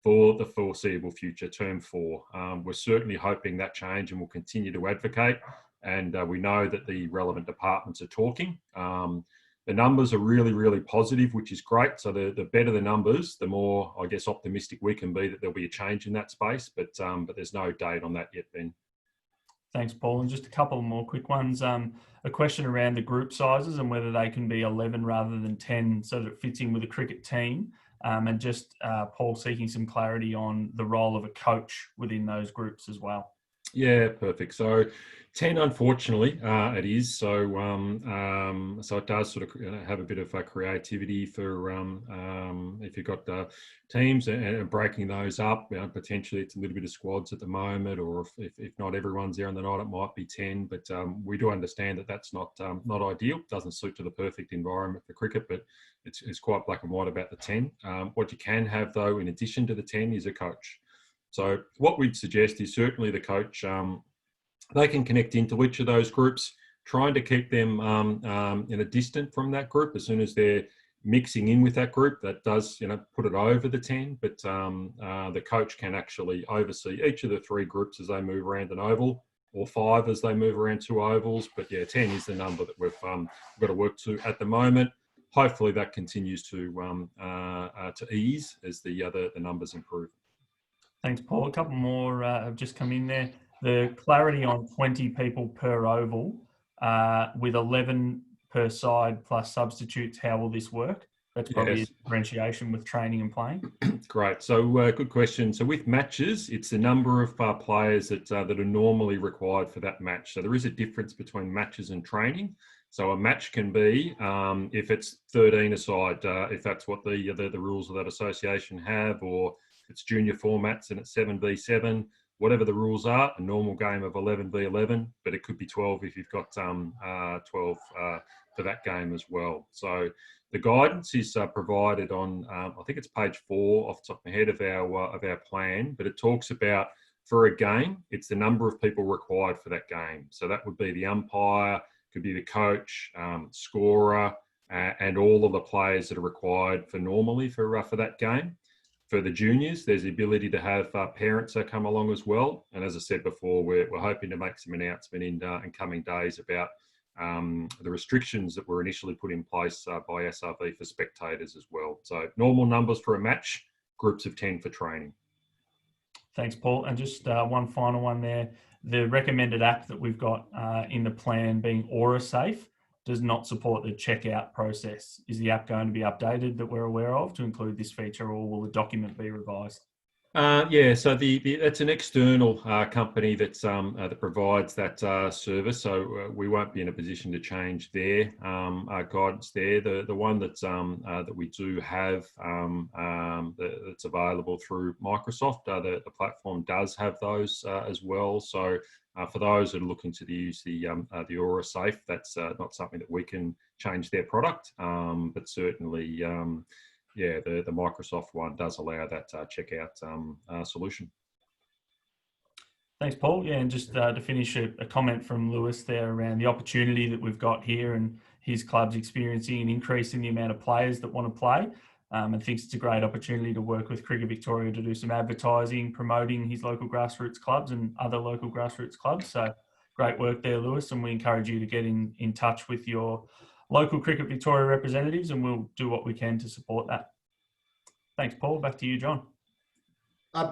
for the foreseeable future, term 4. We're certainly hoping that change and we'll continue to advocate. And we know that the relevant departments are talking. The numbers are really, really positive, which is great. So the better the numbers, the more, I guess, optimistic we can be that there'll be a change in that space. But there's no date on that yet, Ben. Thanks, Paul. And just a couple more quick ones. A question around the group sizes and whether they can be 11 rather than 10 so that it fits in with a cricket team. And just Paul seeking some clarity on the role of a coach within those groups as well. Yeah, perfect. So 10, unfortunately, it is. So so it does sort of have a bit of creativity for if you've got teams and breaking those up. Potentially, it's a little bit of squads at the moment, or if not everyone's there on the night, it might be 10. But we do understand that that's not ideal. It doesn't suit to the perfect environment for cricket, but it's quite black and white about the 10. What you can have, though, in addition to the 10, is a coach. So what we'd suggest is certainly the coach, they can connect into each of those groups, trying to keep them distant from that group. As soon as they're mixing in with that group, that does put it over the 10. But the coach can actually oversee each of the 3 groups as they move around an oval, or 5 as they move around 2 ovals. But yeah, 10 is the number that we've got to work to at the moment. Hopefully that continues to ease as the numbers improve. Thanks, Paul. A couple more have just come in there. The clarity on 20 people per oval with 11 per side plus substitutes, how will this work? That's probably a differentiation with training and playing. Great. So good question. So with matches, it's the number of players that are normally required for that match. So there is a difference between matches and training. So a match can be, if it's 13 a side, if that's what the rules of that association have, or it's junior formats and it's 7v7, whatever the rules are, a normal game of 11v11, but it could be 12 if you've got 12 for that game as well. So the guidance is provided on, I think it's page 4 off the top of my head of our plan, but it talks about for a game, it's the number of people required for that game. So that would be the umpire, could be the coach, scorer, and all of the players that are required for normally for that game. For the juniors, there's the ability to have parents that come along as well. And as I said before, we're hoping to make some announcement in coming days about the restrictions that were initially put in place by SRV for spectators as well. So normal numbers for a match, groups of 10 for training. Thanks, Paul. And just one final one there. The recommended app that we've got in the plan being Aura Safe does not support the checkout process. Is the app going to be updated that we're aware of to include this feature, or will the document be revised? Yeah, so that's an external company that provides that service. So we won't be in a position to change their guidance there. The one that we do have that's available through Microsoft, the platform does have those as well. So for those that are looking to use the Aura Safe, that's not something that we can change their product, but certainly. Yeah, the Microsoft one does allow that checkout solution. Thanks, Paul. Yeah, and just to finish, a comment from Lewis there around the opportunity that we've got here, and his club's experiencing an increase in the amount of players that want to play, and thinks it's a great opportunity to work with Cricket Victoria to do some advertising, promoting his local grassroots clubs and other local grassroots clubs. So great work there, Lewis, and we encourage you to get in touch with your local Cricket Victoria representatives, and we'll do what we can to support that. Thanks, Paul. Back to you, John.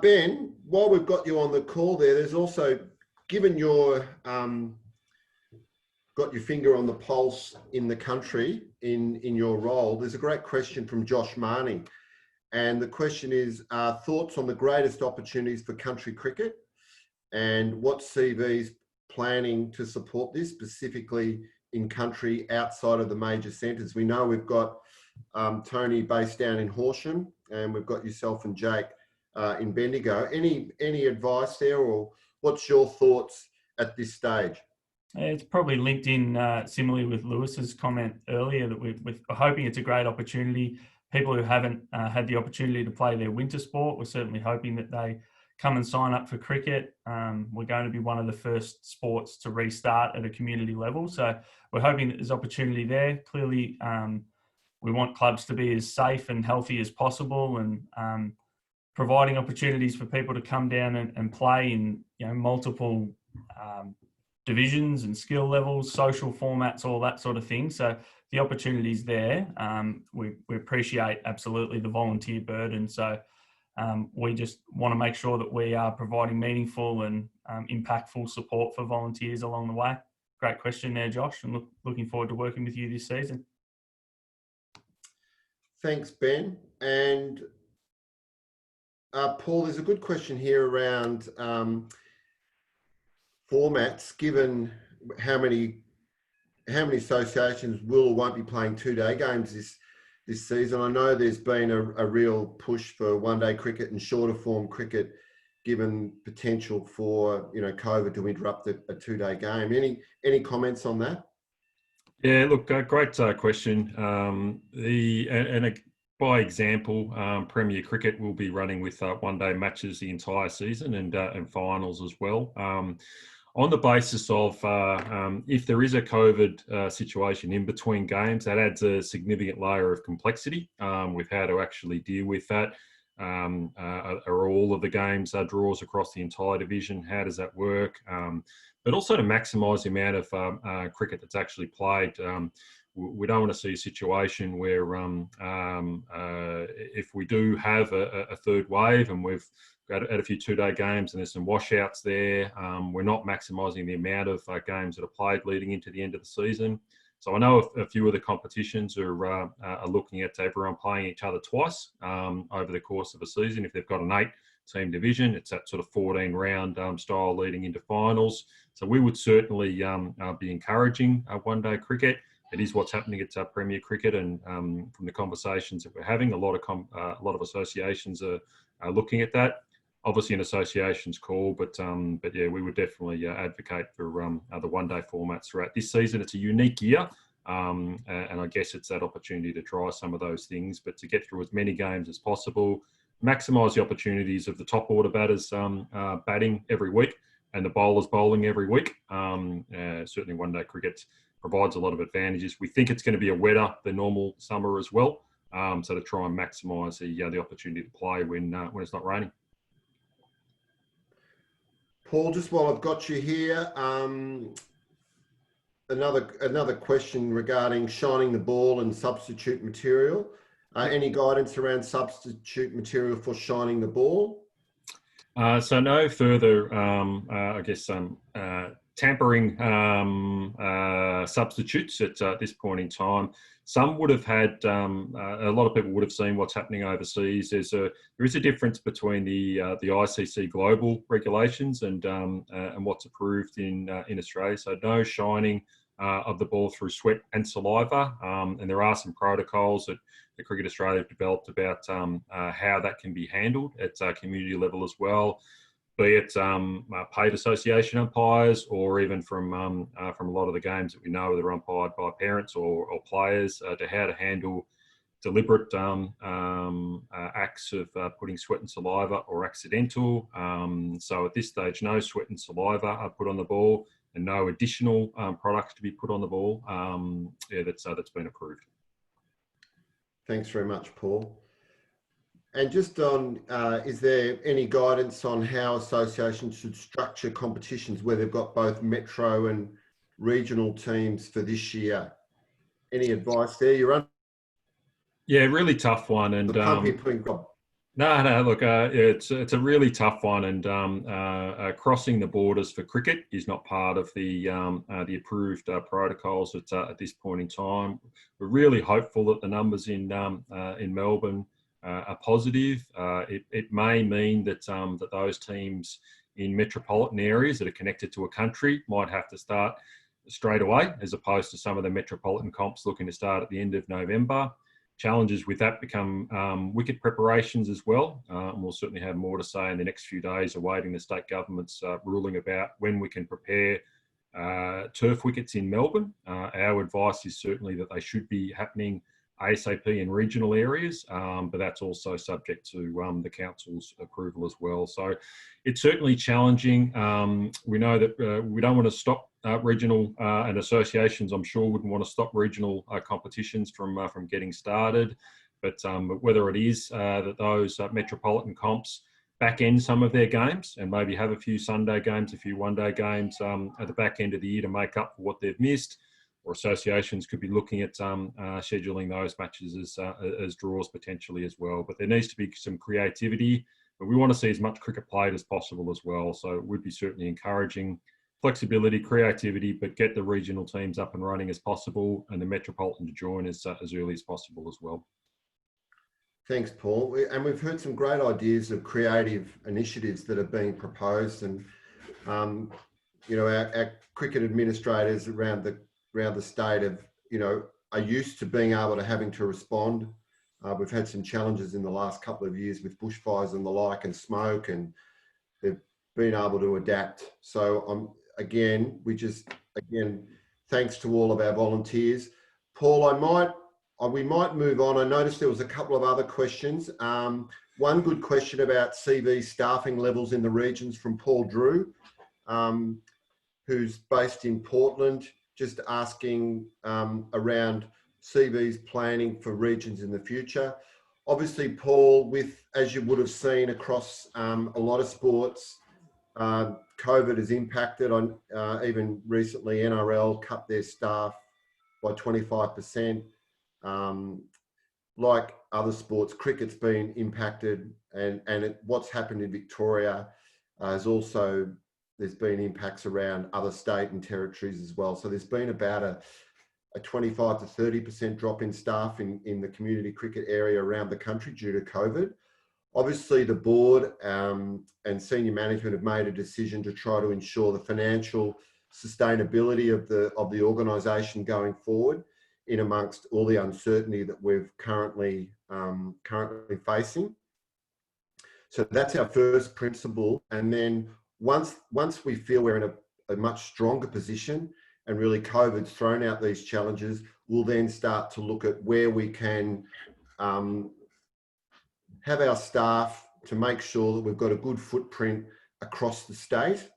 Ben, while we've got you on the call there's also, given your got your finger on the pulse in the country in your role, there's a great question from Josh Marnie. And the question is, thoughts on the greatest opportunities for country cricket, and what CV's planning to support this, specifically in country outside of the major centres? We know we've got Tony based down in Horsham, and we've got yourself and Jake in Bendigo. Any advice there, or what's your thoughts at this stage? It's probably linked in similarly with Lewis's comment earlier, that we're hoping it's a great opportunity. People who haven't had the opportunity to play their winter sport, we're certainly hoping that they come and sign up for cricket. We're going to be one of the first sports to restart at a community level. So we're hoping that there's opportunity there. Clearly, we want clubs to be as safe and healthy as possible, and providing opportunities for people to come down and play in multiple divisions and skill levels, social formats, all that sort of thing. So the opportunity's there. We appreciate absolutely the volunteer burden. So we just want to make sure that we are providing meaningful and impactful support for volunteers along the way. Great question there, Josh, and looking forward to working with you this season. Thanks, Ben. And Paul, there's a good question here around formats, given how many associations will or won't be playing two-day games this season. I know there's been a real push for one-day cricket and shorter form cricket, given potential for COVID to interrupt a two-day game. Any comments on that? Yeah, look, great question. By example, Premier Cricket will be running with one-day matches the entire season and finals as well. On the basis of if there is a COVID situation in between games, that adds a significant layer of complexity with how to actually deal with that. Are all of the games draws across the entire division? How does that work? But also to maximise the amount of cricket that's actually played. We don't want to see a situation where if we do have a third wave and we've got a few two-day games and there's some washouts there, we're not maximising the amount of games that are played leading into the end of the season. So I know a few of the competitions are looking at everyone playing each other twice over the course of a season. If they've got an 8-team division, it's that sort of 14-round style leading into finals. So we would certainly be encouraging one-day cricket. It is what's happening at Premier Cricket, and from the conversations that we're having, a lot of associations are looking at that. Obviously, an association's call, but yeah, we would definitely advocate for the one-day formats throughout this season. It's a unique year, and I guess it's that opportunity to try some of those things, but to get through as many games as possible, maximise the opportunities of the top order batters batting every week and the bowlers bowling every week. Certainly, one-day cricket provides a lot of advantages. We think it's going to be a wetter than normal summer as well. so to try and maximise the opportunity to play when it's not raining. Paul, just while I've got you here, another question regarding shining the ball and substitute material. Any guidance around substitute material for shining the ball? So no further, tampering substitutes at this point in time. Some would have had, a lot of people would have seen what's happening overseas. There is a difference between the ICC global regulations and what's approved in Australia. So no shining of the ball through sweat and saliva, and there are some protocols that the Cricket Australia have developed about how that can be handled at community level as well, be it paid association umpires or even from a lot of the games that we know that are umpired by parents or players, to how to handle deliberate acts of putting sweat and saliva or accidental. So at this stage, no sweat and saliva are put on the ball and no additional products to be put on the ball. That's been approved. Thanks very much, Paul. And just on, is there any guidance on how associations should structure competitions where they've got both metro and regional teams for this year? Any advice there? Yeah, really tough one. And No, look, it's a really tough one, and crossing the borders for cricket is not part of the approved protocols at this point in time. We're really hopeful that the numbers in Melbourne are positive. It may mean that that those teams in metropolitan areas that are connected to a country might have to start straight away, as opposed to some of the metropolitan comps looking to start at the end of November. Challenges with that become wicket preparations as well. And we'll certainly have more to say in the next few days, awaiting the state government's ruling about when we can prepare turf wickets in Melbourne. Our advice is certainly that they should be happening ASAP in regional areas, but that's also subject to the council's approval as well. So it's certainly challenging. We know that we don't want to stop regional and associations, I'm sure, wouldn't want to stop regional competitions from getting started. But whether it is that those metropolitan comps back end some of their games and maybe have a few Sunday games, a few one-day games at the back end of the year to make up for what they've missed, or associations could be looking at scheduling those matches as draws potentially as well. But there needs to be some creativity, but we want to see as much cricket played as possible as well. So we'd be certainly encouraging flexibility, creativity, but get the regional teams up and running as possible and the metropolitan to join as early as possible as well. Thanks, Paul. And we've heard some great ideas of creative initiatives that are being proposed, and you know, our cricket administrators around the state are used to being able to having to respond. We've had some challenges in the last couple of years with bushfires and the like, and smoke, and they've been able to adapt. So again, thanks to all of our volunteers. Paul, we might move on. I noticed there was a couple of other questions. One good question about CV staffing levels in the regions from Paul Drew, who's based in Portland, just asking around CV's planning for regions in the future. Obviously, Paul, as you would have seen across a lot of sports, COVID has impacted on, even recently NRL cut their staff by 25%. Like other sports, cricket's been impacted, and what's happened in Victoria has also, there's been impacts around other state and territories as well. So there's been about a 25 to 30% drop in staff in the community cricket area around the country due to COVID. Obviously, the board and senior management have made a decision to try to ensure the financial sustainability of the organisation going forward, in amongst all the uncertainty that we're currently facing. So that's our first principle. And then once we feel we're in a much stronger position and really COVID's thrown out these challenges, we'll then start to look at where we can have our staff to make sure that we've got a good footprint across the state,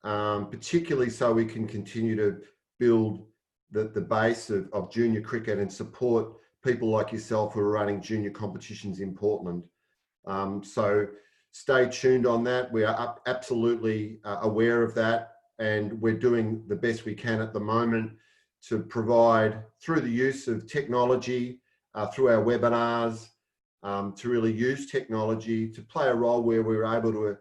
particularly so we can continue to build the base of junior cricket and support people like yourself who are running junior competitions in Portland. So stay tuned on that. We are absolutely aware of that, and we're doing the best we can at the moment to provide, through the use of technology, through our webinars, to really use technology to play a role where we're able to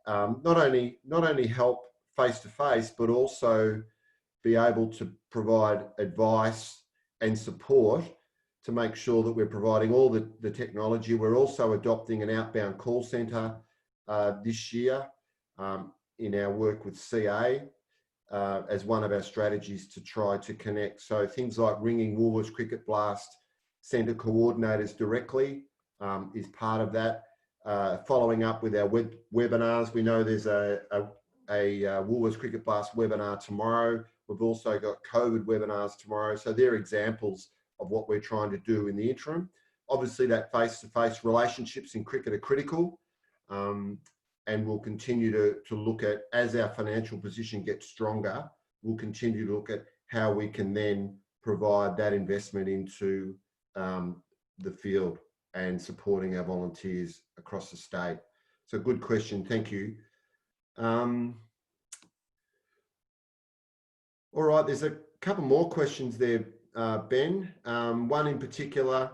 not only help face-to-face, but also be able to provide advice and support to make sure that we're providing all the technology. We're also adopting an outbound call centre this year in our work with CA as one of our strategies to try to connect. So things like ringing Woolworths Cricket Blast centre coordinators directly is part of that. Following up with our webinars, we know there's a Woolworths Cricket Blast webinar tomorrow. We've also got COVID webinars tomorrow. So they're examples of what we're trying to do in the interim. Obviously, that face-to-face relationships in cricket are critical, and we'll continue to look at, as our financial position gets stronger, we'll continue to look at how we can then provide that investment into the field and supporting our volunteers across the state. So good question, thank you. All right, there's a couple more questions there, Ben. One in particular,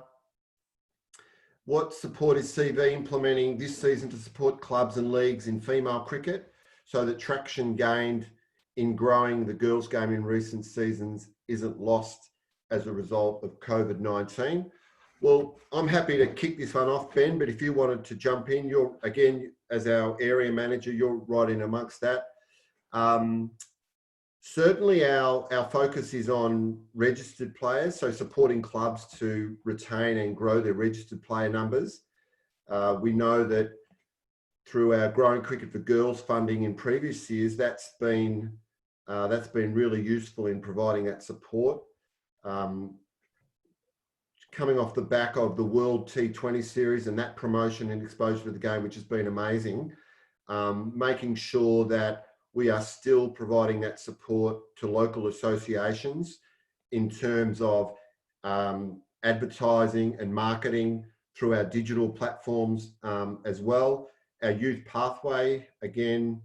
what support is CV implementing this season to support clubs and leagues in female cricket so that traction gained in growing the girls' game in recent seasons isn't lost as a result of COVID-19? Well, I'm happy to kick this one off, Ben, but if you wanted to jump in, you're, again, as our area manager, you're right in amongst that. Certainly our focus is on registered players, so supporting clubs to retain and grow their registered player numbers. We know that through our Growing Cricket for Girls funding in previous years, that's been really useful in providing that support. Coming off the back of the World T20 series and that promotion and exposure to the game, which has been amazing, making sure that we are still providing that support to local associations in terms of advertising and marketing through our digital platforms as well. Our youth pathway, again,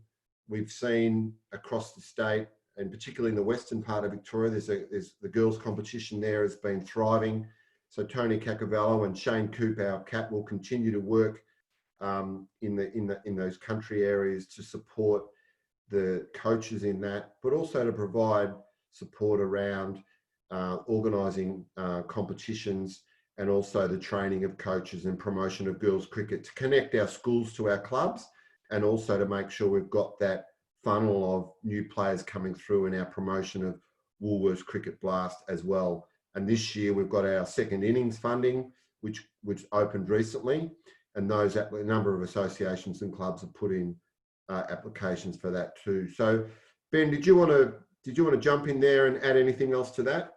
we've seen across the state, and particularly in the western part of Victoria, there's the girls' competition there has been thriving. So Tony Cacavello and Shane Coop, our cat, will continue to work in those country areas to support the coaches in that, but also to provide support around organising competitions and also the training of coaches and promotion of girls cricket to connect our schools to our clubs, and also to make sure we've got that funnel of new players coming through in our promotion of Woolworths Cricket Blast as well. And this year we've got our second innings funding, which opened recently, and those a number of associations and clubs have put in applications for that too. So Ben, did you want to jump in there and add anything else to that?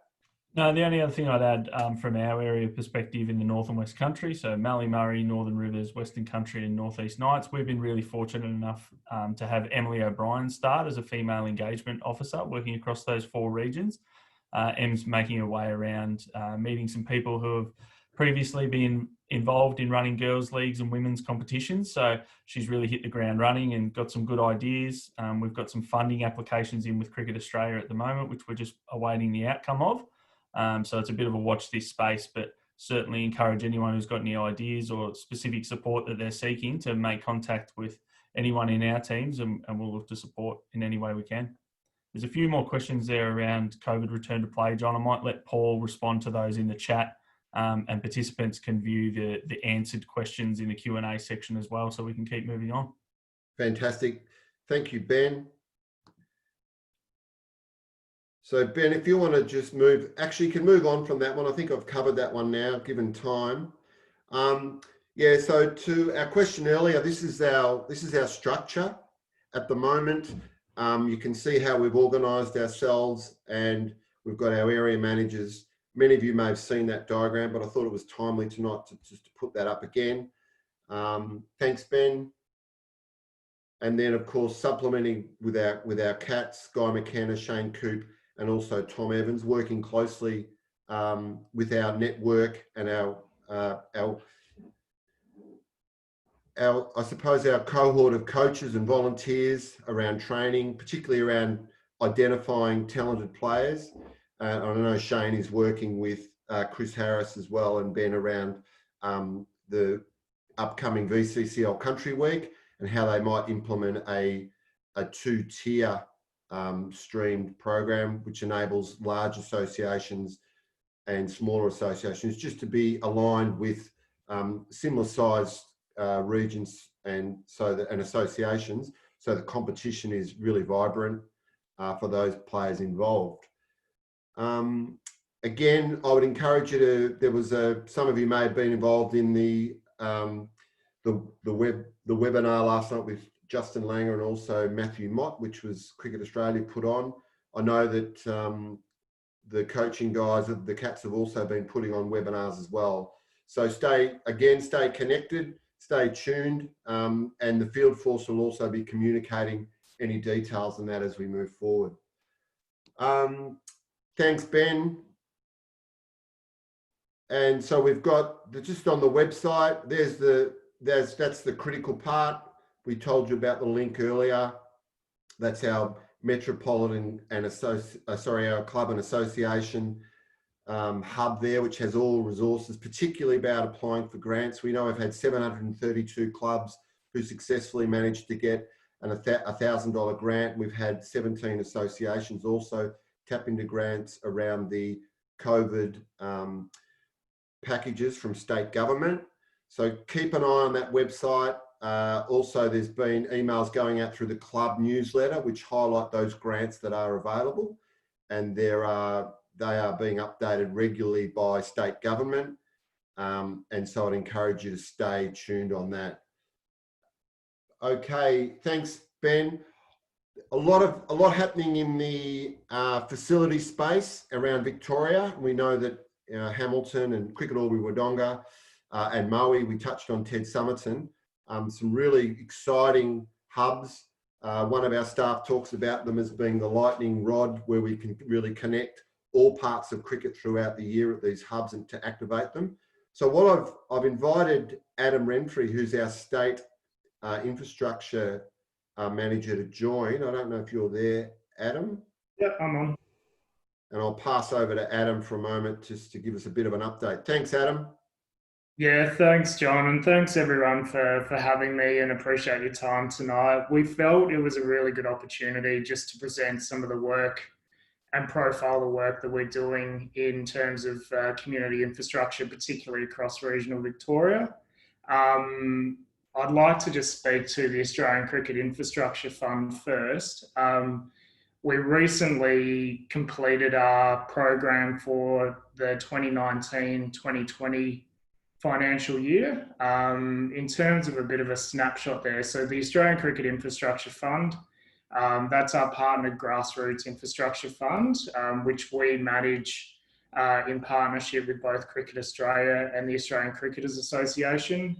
No, the only other thing I'd add from our area perspective in the North and West Country, so Mallee Murray, Northern Rivers, Western Country and Northeast Knights, we've been really fortunate enough to have Emily O'Brien start as a female engagement officer working across those 4 regions. Em's making her way around, meeting some people who have previously been involved in running girls' leagues and women's competitions. So she's really hit the ground running and got some good ideas. We've got some funding applications in with Cricket Australia at the moment, which we're just awaiting the outcome of. So it's a bit of a watch this space, but certainly encourage anyone who's got any ideas or specific support that they're seeking to make contact with anyone in our teams, and we'll look to support in any way we can. There's a few more questions there around COVID return to play, John. I might let Paul respond to those in the chat, and participants can view the answered questions in the Q&A section as well, so we can keep moving on. Fantastic. Thank you, Ben. So Ben, if you want to just move, actually you can move on from that one. I think I've covered that one now, given time. Yeah, so to our question earlier, this is our structure at the moment. You can see how we've organised ourselves, and we've got our area managers. Many of you may have seen that diagram, but I thought it was timely tonight to just put that up again. Thanks, Ben. And then, of course, supplementing with our cats, Guy McKenna, Shane Coop, and also Tom Evans, working closely with our network and I suppose our cohort of coaches and volunteers around training, particularly around identifying talented players. I know Shane is working with Chris Harris as well and Ben around the upcoming VCCL Country Week and how they might implement a two-tier streamed program, which enables large associations and smaller associations just to be aligned with similar sized regions and associations, so the competition is really vibrant for those players involved. Again, I would encourage you to. There was some of you may have been involved in the webinar last night with Justin Langer and also Matthew Mott, which was Cricket Australia put on. I know that the coaching guys of the Cats have also been putting on webinars as well. So stay connected, stay tuned, and the field force will also be communicating any details on that as we move forward. Thanks, Ben. And so we've got just on the website, that's the critical part. We told you about the link earlier. That's our metropolitan and our club and association hub there, which has all resources, particularly about applying for grants. We know I've had 732 clubs who successfully managed to get a $1,000 grant. We've had 17 associations also tap into grants around the COVID packages from state government. So keep an eye on that website. Also, there's been emails going out through the club newsletter, which highlight those grants that are available. And they are being updated regularly by state government. And so I'd encourage you to stay tuned on that. Okay, thanks, Ben. A lot happening in the facility space around Victoria. We know that Hamilton and Cricket Albury Wodonga and Maui, we touched on Ted Somerton, some really exciting hubs. One of our staff talks about them as being the lightning rod, where we can really connect all parts of cricket throughout the year at these hubs and to activate them. So what I've invited Adam Renfrey, who's our state infrastructure manager, to join. I don't know if you're there, Adam. Yep, I'm on. And I'll pass over to Adam for a moment just to give us a bit of an update. Thanks, Adam. Yeah, thanks, John, and thanks everyone for having me, and appreciate your time tonight. We felt it was a really good opportunity just to present some of the work and profile the work that we're doing in terms of community infrastructure, particularly across regional Victoria. I'd like to just speak to the Australian Cricket Infrastructure Fund first. We recently completed our program for the 2019-2020 financial year. In terms of a bit of a snapshot there, so the Australian Cricket Infrastructure Fund, that's our partnered grassroots infrastructure fund, which we manage in partnership with both Cricket Australia and the Australian Cricketers Association.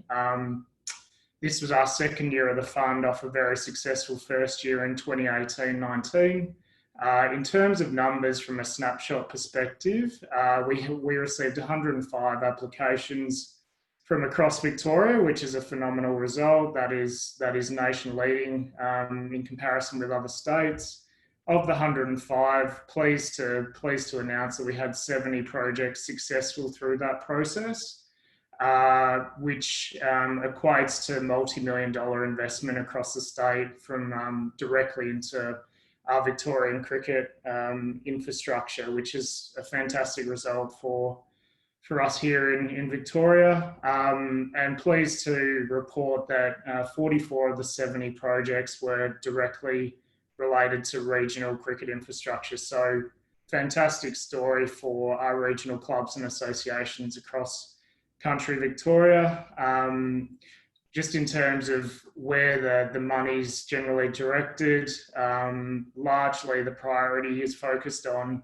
This was our second year of the fund off a very successful first year in 2018-19. In terms of numbers from a snapshot perspective, we received 105 applications from across Victoria, which is a phenomenal result. That is nation leading in comparison with other states. Of the 105, pleased to announce that we had 70 projects successful through that process. Which equates to multi-million-dollar investment across the state from directly into our Victorian cricket infrastructure, which is a fantastic result for us here in Victoria. And pleased to report that 44 of the 70 projects were directly related to regional cricket infrastructure. So fantastic story for our regional clubs and associations across country Victoria. Just in terms of where the money's generally directed, largely the priority is focused on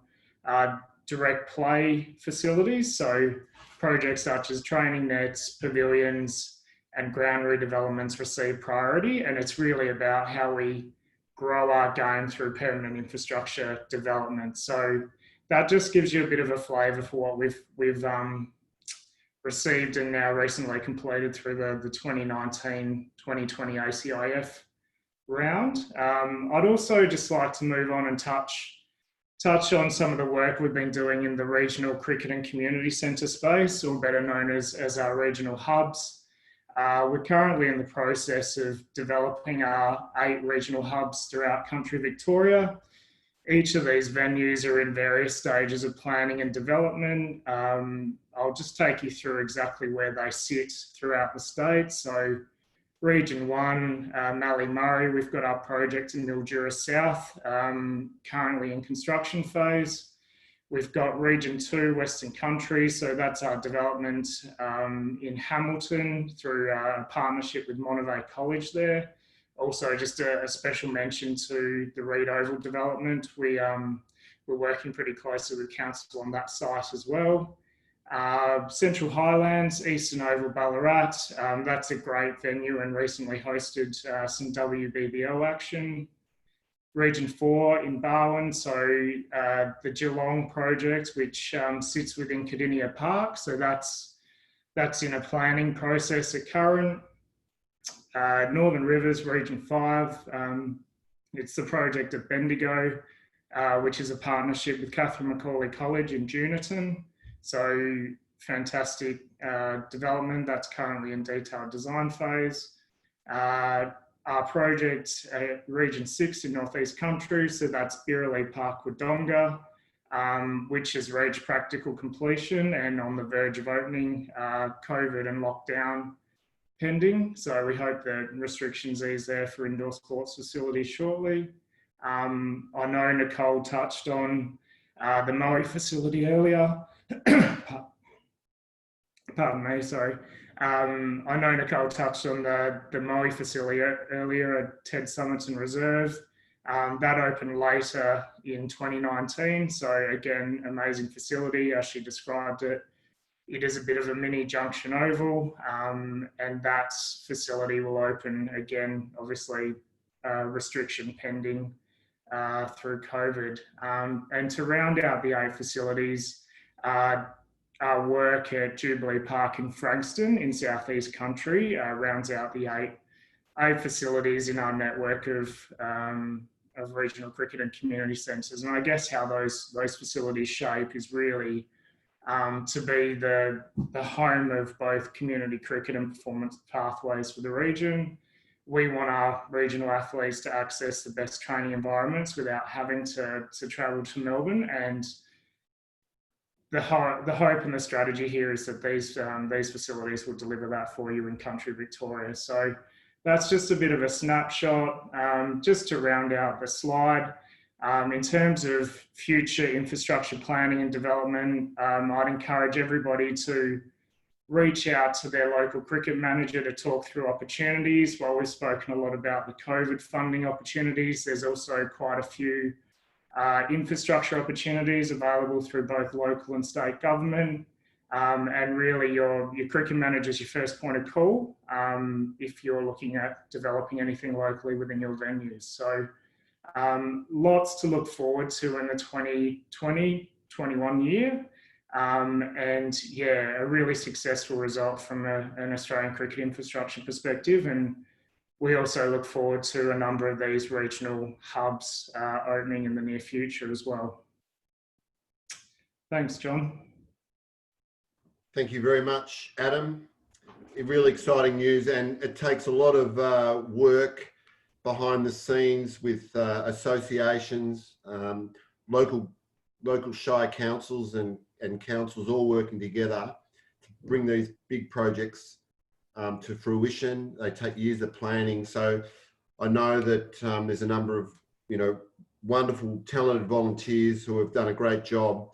direct play facilities. So projects such as training nets, pavilions, and ground redevelopments receive priority. And it's really about how we grow our game through permanent infrastructure development. So that just gives you a bit of a flavour for what we've received and now recently completed through the 2019-2020 ACIF round. I'd also just like to move on and touch on some of the work we've been doing in the regional cricket and community centre space, or better known as our regional hubs. We're currently in the process of developing our 8 regional hubs throughout country Victoria. Each of these venues are in various stages of planning and development. I'll just take you through exactly where they sit throughout the state. So Region 1, Mallee Murray, we've got our project in Mildura South, currently in construction phase. We've got Region 2, Western Country, so that's our development in Hamilton through a partnership with Monterey College there. Also, just a special mention to the Reed Oval development. We're working pretty closely with council on that site as well. Central Highlands, Eastern Oval Ballarat, that's a great venue and recently hosted some WBBL action. Region 4 in Barwon, so the Geelong project, which sits within Cardinia Park, so that's in a planning process at current. Northern Rivers, Region 5, it's the project at Bendigo, which is a partnership with Catherine Macaulay College in Juniton. So fantastic development that's currently in detailed design phase. Our project at Region 6 in Northeast Country, so that's Birrelly Park Wodonga, which has reached practical completion and on the verge of opening, COVID and lockdown pending. So we hope that restrictions ease there for indoor sports facilities shortly. I know Nicole touched on the Moe facility earlier. Pardon me, sorry. I know Nicole touched on the Moe facility earlier at Ted Summerton Reserve. That opened later in 2019. So again, amazing facility as she described it. It is a bit of a mini junction oval, and that facility will open again, obviously restriction pending through COVID. And to round out the 8 facilities, our work at Jubilee Park in Frankston in Southeast Country rounds out the 8 facilities in our network of regional cricket and community centres. And I guess how those facilities shape is really to be the home of both community cricket and performance pathways for the region. We want our regional athletes to access the best training environments without having to travel to Melbourne. And the hope and the strategy here is that these facilities will deliver that for you in country Victoria. So that's just a bit of a snapshot. Just to round out the slide, in terms of future infrastructure planning and development, I'd encourage everybody to reach out to their local cricket manager to talk through opportunities. While we've spoken a lot about the COVID funding opportunities, there's also quite a few infrastructure opportunities available through both local and state government. And really your cricket manager is your first point of call if you're looking at developing anything locally within your venues. So lots to look forward to in the 2020-21 year. And yeah, a really successful result from an Australian cricket infrastructure perspective. And we also look forward to a number of these regional hubs opening in the near future as well. Thanks, John. Thank you very much, Adam. Really exciting news, and it takes a lot of work behind the scenes with associations, local shire councils and councils all working together to bring these big projects to fruition. They take years of planning. So I know that there's a number of, wonderful, talented volunteers who have done a great job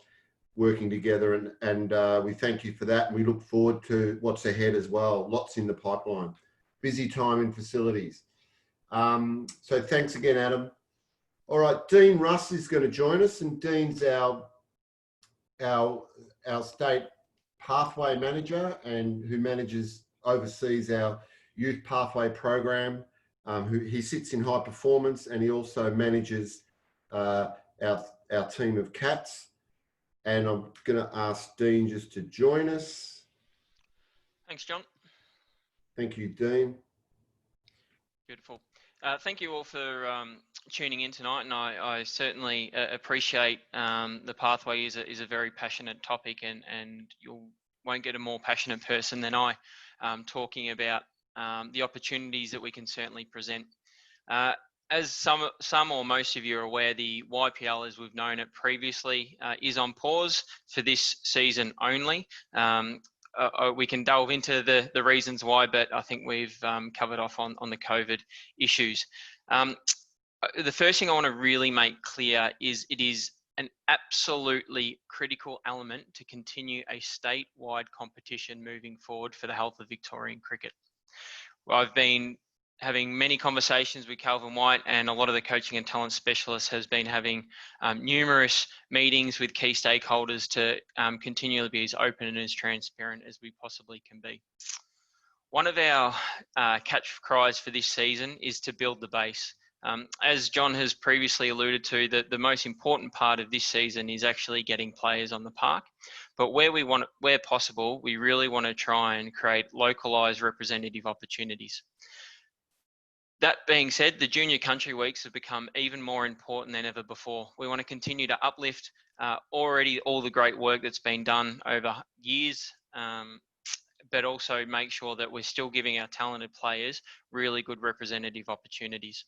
working together, and we thank you for that. And we look forward to what's ahead as well. Lots in the pipeline. Busy time in facilities. So thanks again, Adam. All right, Dean Russ is going to join us, and Dean's our state pathway manager and who oversees our youth pathway program. He sits in high performance, and he also manages our team of cats. And I'm going to ask Dean just to join us. Thanks, John. Thank you, Dean. Beautiful. Thank you all for tuning in tonight, and I certainly appreciate the pathway is a very passionate topic, and you won't get a more passionate person than I talking about the opportunities that we can certainly present. As some or most of you are aware, the YPL, as we've known it previously, is on pause for this season only. We can delve into the reasons why, but I think we've covered off on the COVID issues. The first thing I want to really make clear is it is an absolutely critical element to continue a statewide competition moving forward for the health of Victorian cricket. I've been having many conversations with Calvin White, and a lot of the coaching and talent specialists has been having numerous meetings with key stakeholders to continually be as open and as transparent as we possibly can be. One of our catch cries for this season is to build the base. As John has previously alluded to, the most important part of this season is actually getting players on the park. But where possible, we really want to try and create localised representative opportunities. That being said, the Junior Country Weeks have become even more important than ever before. We want to continue to uplift already all the great work that's been done over years, but also make sure that we're still giving our talented players really good representative opportunities.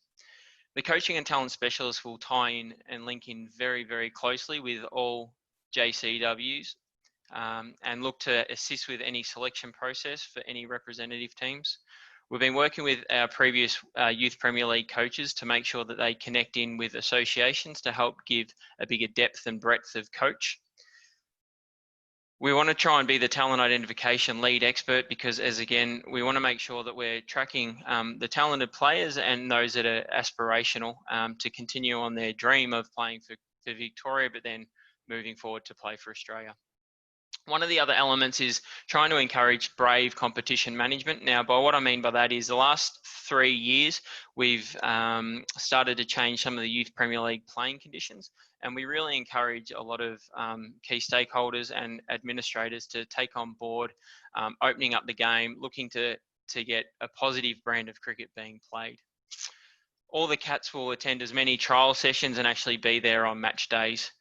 The coaching and talent specialists will tie in and link in very, very closely with all JCWs and look to assist with any selection process for any representative teams. We've been working with our previous Youth Premier League coaches to make sure that they connect in with associations to help give a bigger depth and breadth of coach. We want to try and be the talent identification lead expert because, as again, we want to make sure that we're tracking the talented players and those that are aspirational to continue on their dream of playing for Victoria, but then moving forward to play for Australia. One of the other elements is trying to encourage brave competition management. Now, by what I mean by that is the last 3 years, we've started to change some of the Youth Premier League playing conditions, and we really encourage a lot of key stakeholders and administrators to take on board opening up the game, looking to get a positive brand of cricket being played. All the Cats will attend as many trial sessions and actually be there on match days.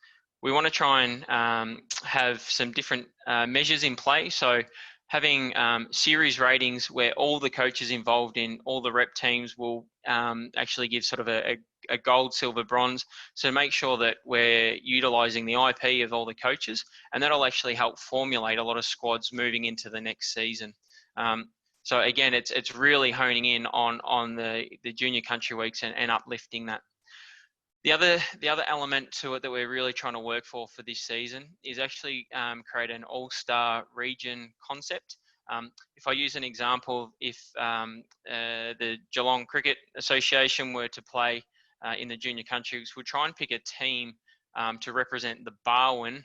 We want to try and have some different measures in play. So having series ratings where all the coaches involved in all the rep teams will actually give sort of a gold, silver, bronze. So make sure that we're utilising the IP of all the coaches, and that'll actually help formulate a lot of squads moving into the next season. So again, it's really honing in on the Junior Country Weeks and uplifting that. The other element to it that we're really trying to work for this season is actually create an all-star region concept. If I use an example, if the Geelong Cricket Association were to play in the Junior Countries, we'll try and pick a team to represent the Barwon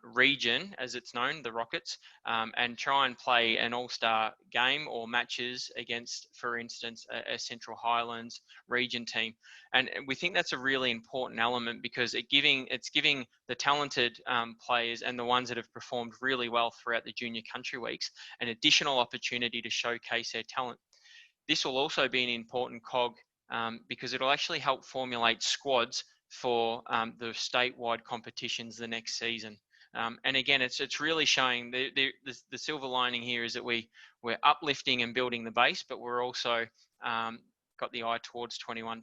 region, as it's known, the Rockets, and try and play an all-star game or matches against, for instance, a Central Highlands region team. And we think that's a really important element because it's giving the talented players and the ones that have performed really well throughout the Junior Country Weeks an additional opportunity to showcase their talent. This will also be an important cog because it'll actually help formulate squads for the statewide competitions the next season. And again, it's really showing the silver lining here is that we're uplifting and building the base, but we're also got the eye towards 21-22.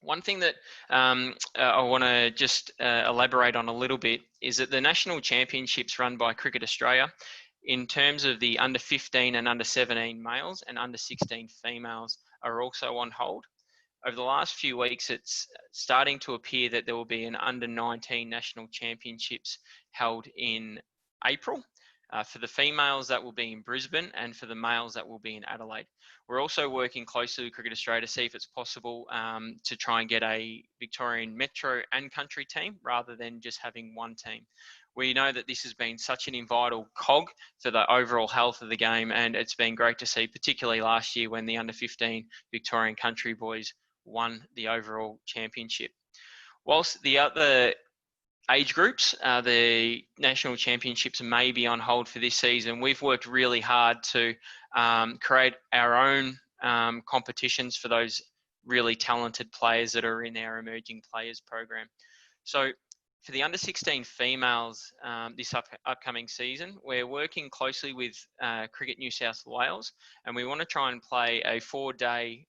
One thing that I want to just elaborate on a little bit is that the national championships run by Cricket Australia, in terms of the under 15 and under 17 males and under 16 females, are also on hold. Over the last few weeks, it's starting to appear that there will be an under 19 national championships held in April. For the females, that will be in Brisbane, and for the males, that will be in Adelaide. We're also working closely with Cricket Australia to see if it's possible to try and get a Victorian metro and country team rather than just having one team. We know that this has been such an vital cog for the overall health of the game, and it's been great to see, particularly last year when the under 15 Victorian country boys won the overall championship. Whilst the other age groups. The national championships may be on hold for this season. We've worked really hard to create our own competitions for those really talented players that are in our emerging players program. So for the under 16 females this upcoming season, we're working closely with Cricket New South Wales, and we want to try and play a 4-day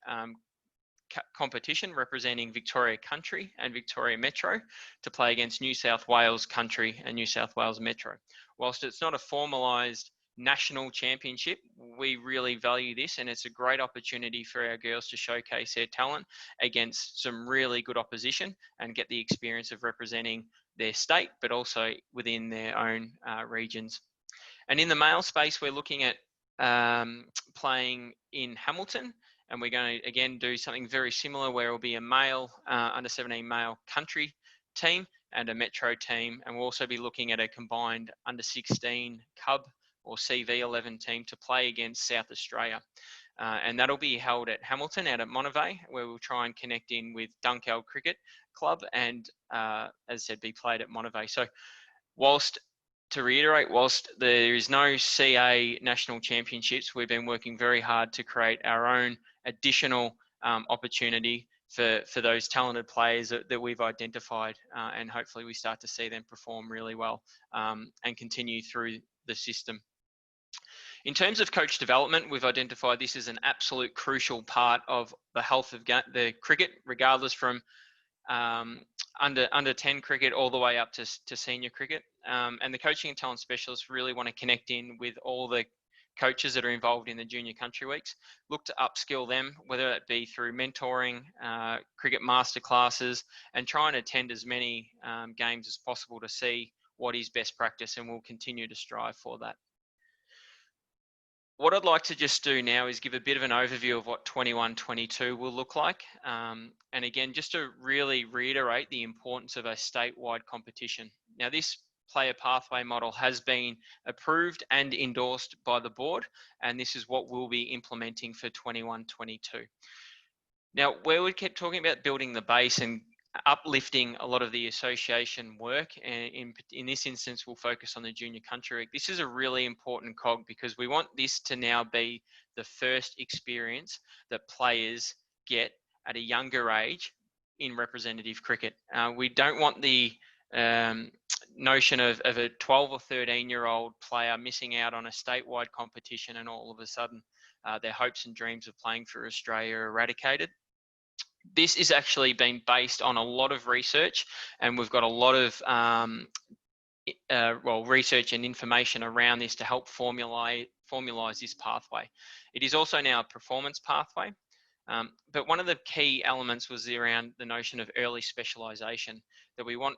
competition representing Victoria Country and Victoria Metro to play against New South Wales Country and New South Wales Metro. Whilst it's not a formalised national championship, we really value this, and it's a great opportunity for our girls to showcase their talent against some really good opposition and get the experience of representing their state, but also within their own regions. And in the male space, we're looking at playing in Hamilton, and we're going to again do something very similar where it will be a male under 17 male country team and a metro team, and we'll also be looking at a combined under 16 cub or CV11 team to play against South Australia. And that'll be held at Hamilton out at Monterey, where we'll try and connect in with Dunkeld Cricket Club and, as I said, be played at Monterey. So to reiterate, whilst there is no CA National Championships, we've been working very hard to create our own additional opportunity for those talented players that we've identified, and hopefully we start to see them perform really well and continue through the system. In terms of coach development, we've identified this as an absolute crucial part of the health of the cricket, regardless from under 10 cricket all the way up to senior cricket. And the coaching and talent specialists really want to connect in with all the coaches that are involved in the junior country weeks, look to upskill them, whether it be through mentoring, cricket masterclasses, and try and attend as many games as possible to see what is best practice, and we'll continue to strive for that. What I'd like to just do now is give a bit of an overview of what 21-22 will look like. And again, just to really reiterate the importance of a statewide competition. Now, this player pathway model has been approved and endorsed by the board, and this is what we'll be implementing for 21-22. Now, where we kept talking about building the base and uplifting a lot of the association work, and in this instance we'll focus on the junior country week. This is a really important cog because we want this to now be the first experience that players get at a younger age in representative cricket. We don't want the notion of a 12 or 13-year-old player missing out on a statewide competition and all of a sudden their hopes and dreams of playing for Australia are eradicated. This is actually been based on a lot of research, and we've got a lot of research and information around this to help formulise this pathway. It is also now a performance pathway, but one of the key elements was around the notion of early specialisation, that we want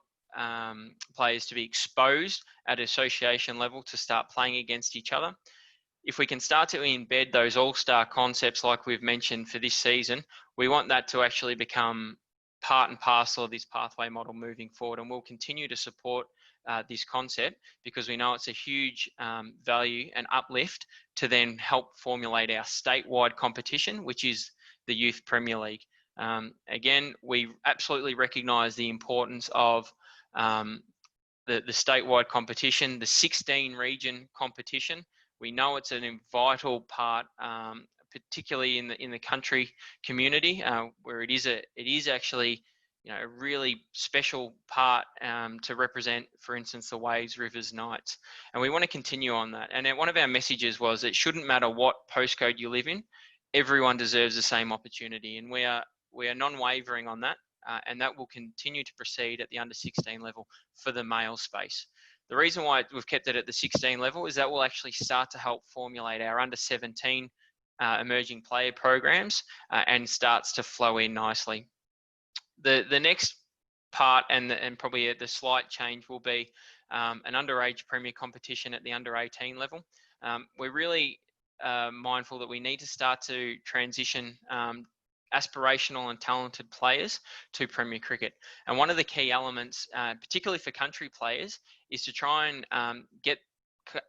players to be exposed at association level to start playing against each other. If we can start to embed those all-star concepts like we've mentioned for this season, we want that to actually become part and parcel of this pathway model moving forward. And we'll continue to support this concept because we know it's a huge value and uplift to then help formulate our statewide competition, which is the Youth Premier League. Again, we absolutely recognise the importance of the statewide competition, the 16 region competition. We know it's a vital part, particularly in the country community, where it is actually a really special part to represent, for instance, the Waves, Rivers, Knights, and we want to continue on that. And one of our messages was it shouldn't matter what postcode you live in, everyone deserves the same opportunity, and we are non-wavering on that, and that will continue to proceed at the under 16 level for the male space. The reason why we've kept it at the 16 level is that will actually start to help formulate our under 17 emerging player programs and starts to flow in nicely. The next part and probably the slight change will be an underage premier competition at the under 18 level. We're really mindful that we need to start to transition aspirational and talented players to Premier Cricket. And one of the key elements, particularly for country players, is to try and get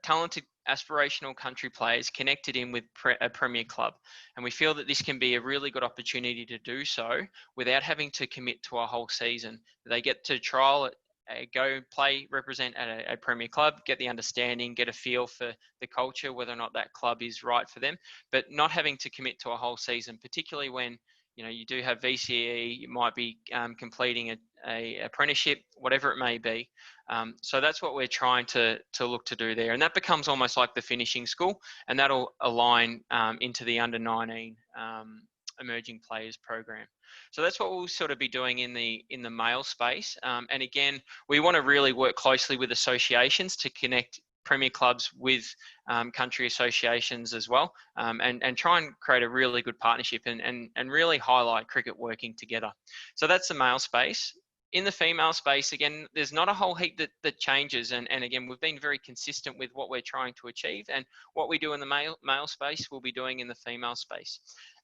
talented aspirational country players connected in with a Premier club. And we feel that this can be a really good opportunity to do so without having to commit to a whole season. They get to trial go play, represent at a Premier club, get the understanding, get a feel for the culture, whether or not that club is right for them, but not having to commit to a whole season, particularly when you do have VCE, you might be completing a apprenticeship, whatever it may be. So that's what we're trying to look to do there, and that becomes almost like the finishing school, and that'll align into the under 19 emerging players program. So that's what we'll sort of be doing in the male space. And again, we want to really work closely with associations to connect Premier clubs with country associations as well, and try and create a really good partnership and really highlight cricket working together. So that's the male space. In the female space, again, there's not a whole heap that changes. And again, we've been very consistent with what we're trying to achieve, and what we do in the male space, we'll be doing in the female space.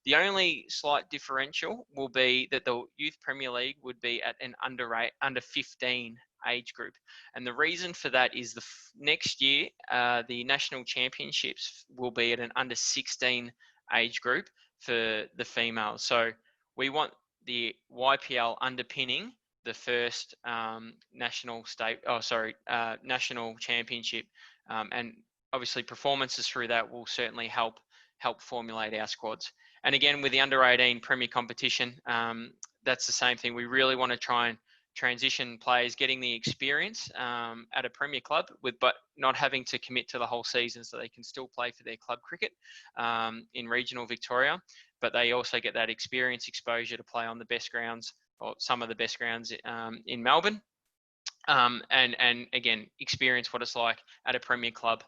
The only slight differential will be that the Youth Premier League would be at an under 15 age group. And the reason for that is next year, the national championships will be at an under 16 age group for the females. So we want the YPL underpinning the first national championship, and obviously performances through that will certainly help formulate our squads. And again, with the under 18 Premier competition, that's the same thing. We really want to try and transition players getting the experience at a Premier club, but not having to commit to the whole season, so they can still play for their club cricket in regional Victoria, but they also get that experience exposure to play on the best grounds, or some of the best grounds in Melbourne, and again, experience what it's like at a Premier club.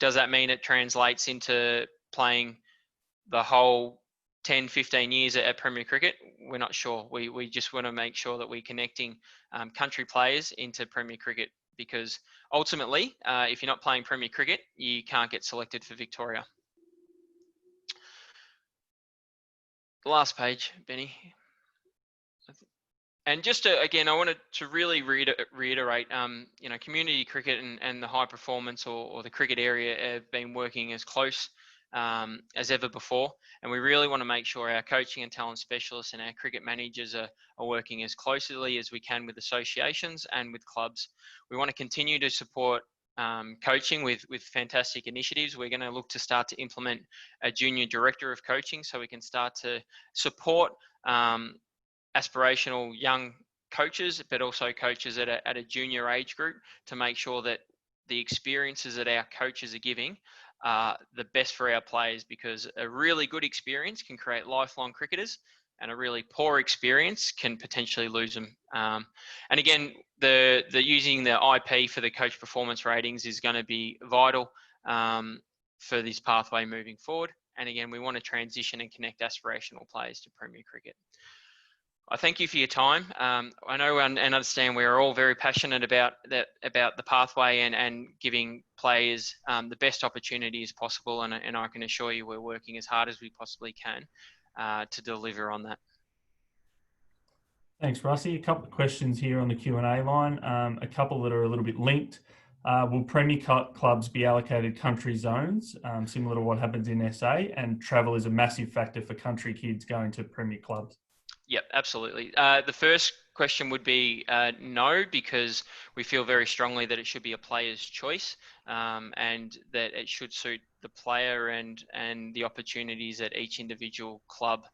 Does that mean it translates into playing the whole 10, 15 years at Premier Cricket? We're not sure. We just want to make sure that we're connecting country players into Premier Cricket, because ultimately, if you're not playing Premier Cricket, you can't get selected for Victoria. The last page, Benny. And just to, again, I wanted to really reiterate, community cricket and the high performance or the cricket area have been working as close as ever before, and we really want to make sure our coaching and talent specialists and our cricket managers are working as closely as we can with associations and with clubs. We want to continue to support coaching with fantastic initiatives. We're going to look to start to implement a junior director of coaching, so we can start to support aspirational young coaches, but also coaches at a junior age group, to make sure that the experiences that our coaches are giving are the best for our players, because a really good experience can create lifelong cricketers, and a really poor experience can potentially lose them. And again, the using the IP for the coach performance ratings is going to be vital for this pathway moving forward. And again, we want to transition and connect aspirational players to Premier Cricket. I thank you for your time. I know and understand we're all very passionate about the pathway and giving players the best opportunities possible, and I can assure you we're working as hard as we possibly can to deliver on that. Thanks, Russie. A couple of questions here on the Q&A line, a couple that are a little bit linked. Will Premier clubs be allocated country zones, similar to what happens in SA? And travel is a massive factor for country kids going to Premier clubs. Yep, absolutely. The first question would be no, because we feel very strongly that it should be a player's choice, and that it should suit the player and the opportunities that each individual club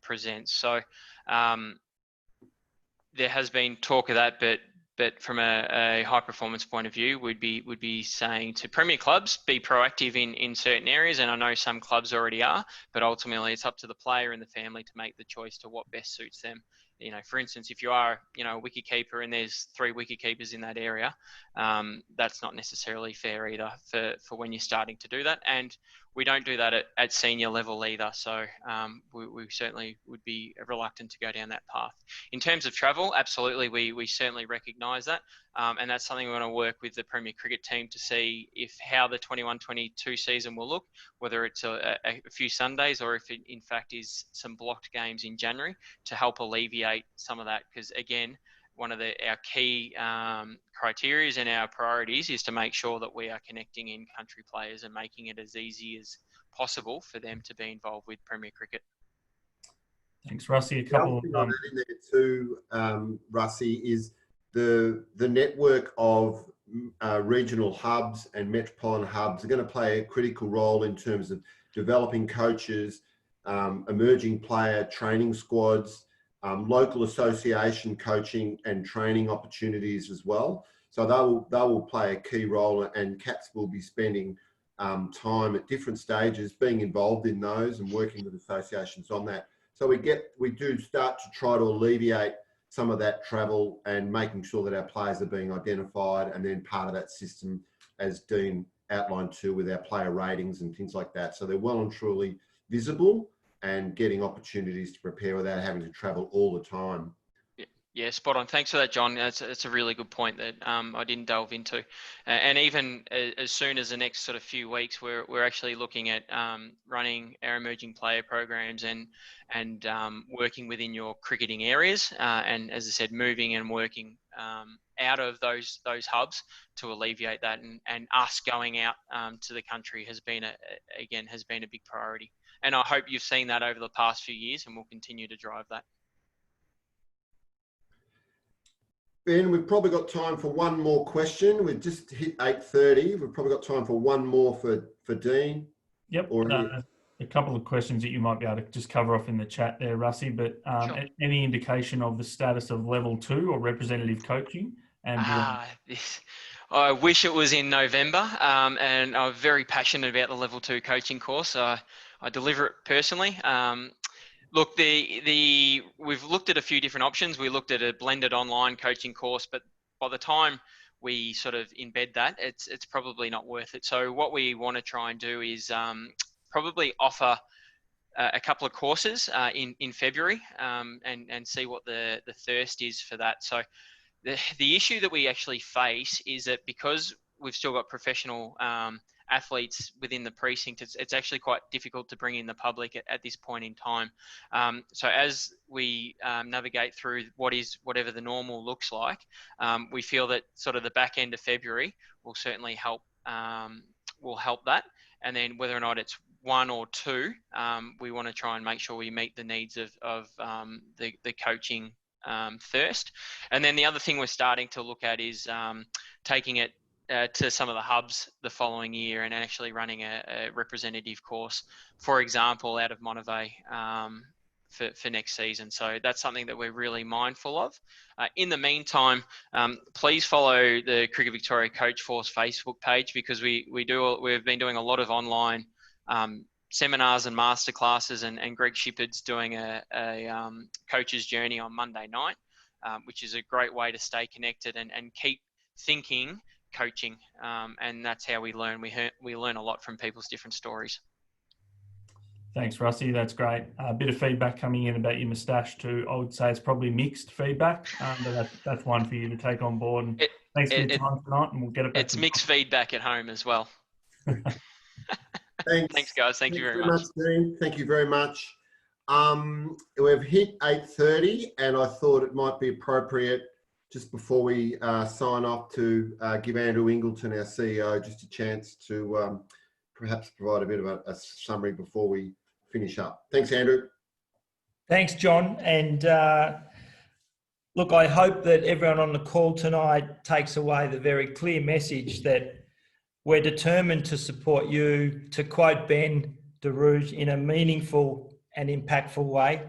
presents. So there has been talk of that, but from a high performance point of view, would be saying to Premier clubs, be proactive in certain areas, and I know some clubs already are, but ultimately it's up to the player and the family to make the choice to what best suits them. For instance, if you are, a wicket keeper and there's 3 wicket keepers in that area, that's not necessarily fair either for when you're starting to do that. And we don't do that at senior level either. So we certainly would be reluctant to go down that path. In terms of travel, absolutely, we certainly recognise that. And that's something we want to work with the Premier Cricket team to see how the 21-22 season will look, whether it's a few Sundays or if it in fact is some blocked games in January, to help alleviate some of that. Because again, one of our key criteria and our priorities is to make sure that we are connecting in country players and making it as easy as possible for them to be involved with Premier Cricket. Thanks, Russie. A couple the other thing I'd add in there too, Russie, is the network of regional hubs and metropolitan hubs are going to play a critical role in terms of developing coaches, emerging player training squads, local association coaching and training opportunities as well. So they will play a key role, and CAPS will be spending time at different stages being involved in those and working with associations on that. So we do start to try to alleviate some of that travel and making sure that our players are being identified and then part of that system, as Dean outlined too, with our player ratings and things like that. So they're well and truly visible and getting opportunities to prepare without having to travel all the time. Yeah, spot on. Thanks for that, John. That's a really good point that I didn't delve into. And even as soon as the next sort of few weeks, we're actually looking at running our emerging player programs and working within your cricketing areas. And as I said, moving and working out of those hubs to alleviate that, and us going out to the country has been a big priority. And I hope you've seen that over the past few years, and we'll continue to drive that. Ben, we've probably got time for one more question. We've just hit 8:30. We've probably got time for one more for Dean. Yep. A couple of questions that you might be able to just cover off in the chat there, Russie, but Sure. Any indication of the status of level 2 or representative coaching? And I wish it was in November, and I'm very passionate about the level 2 coaching course. I deliver it personally. Look, we've looked at a few different options. We looked at a blended online coaching course, but by the time we sort of embed that, it's probably not worth it. So what we want to try and do is probably offer a couple of courses in February, and see what the thirst is for that. So the issue that we actually face is that because we've still got professional athletes within the precinct, it's actually quite difficult to bring in the public at this point in time. So as we navigate through whatever the normal looks like, we feel that sort of the back end of February will certainly help that. And then whether or not it's 1 or 2, we want to try and make sure we meet the needs of the coaching thirst. And then the other thing we're starting to look at is taking it to some of the hubs the following year and actually running a representative course, for example, out of Monterey for next season. So that's something that we're really mindful of. In the meantime, please follow the Cricket Victoria Coach Force Facebook page, because we've been doing a lot of online seminars and masterclasses, and Greg Shippard's doing a coach's journey on Monday night, which is a great way to stay connected and keep thinking coaching, and that's how we learn. We learn a lot from people's different stories. Thanks, Russie. That's great. A bit of feedback coming in about your moustache too. I would say it's probably mixed feedback, but that's one for you to take on board. And thanks for your time tonight, and we'll get it back. It's mixed feedback at home as well. Thanks, guys. Thank you very much. Dean. Thank you very much. We've hit 8:30, and I thought it might be appropriate, just before we sign off, to give Andrew Ingleton, our CEO, just a chance to perhaps provide a bit of a summary before we finish up. Thanks, Andrew. Thanks, John. And look, I hope that everyone on the call tonight takes away the very clear message that we're determined to support you, to quote Ben DeRouge, in a meaningful and impactful way.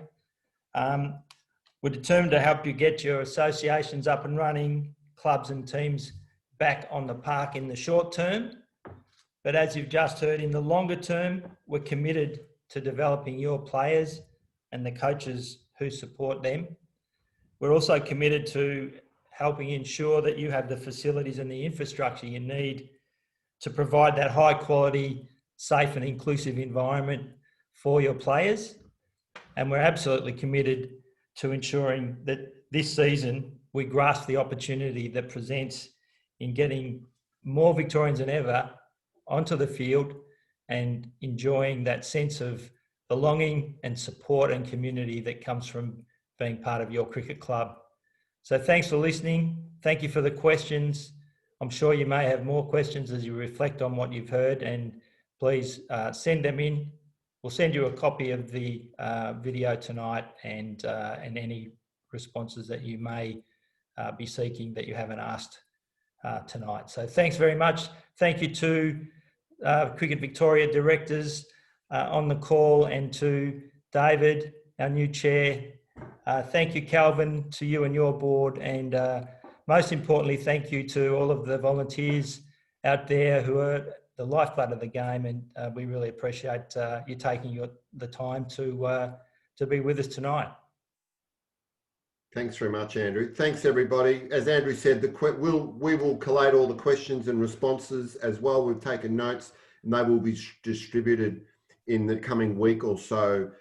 We're determined to help you get your associations up and running, clubs and teams back on the park in the short term. But as you've just heard, in the longer term, we're committed to developing your players and the coaches who support them. We're also committed to helping ensure that you have the facilities and the infrastructure you need to provide that high quality, safe and inclusive environment for your players. And we're absolutely committed to ensuring that this season we grasp the opportunity that presents in getting more Victorians than ever onto the field and enjoying that sense of belonging and support and community that comes from being part of your cricket club. So thanks for listening. Thank you for the questions. I'm sure you may have more questions as you reflect on what you've heard, and please send them in. We'll send you a copy of the video tonight and any responses that you may be seeking that you haven't asked tonight. So thanks very much. Thank you to Cricket Victoria directors on the call, and to David, our new chair. Thank you, Calvin, to you and your board, and most importantly, thank you to all of the volunteers out there who are the lifeblood of the game, and we really appreciate you taking the time to be with us tonight. Thanks very much, Andrew. Thanks, everybody. As Andrew said, we will collate all the questions and responses as well. We've taken notes, and they will be distributed in the coming week or so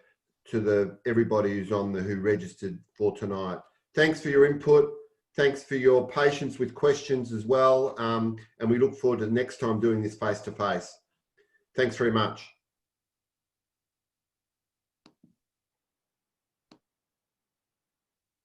to everybody who registered for tonight. Thanks for your input. Thanks for your patience with questions as well. And we look forward to next time doing this face-to-face. Thanks very much.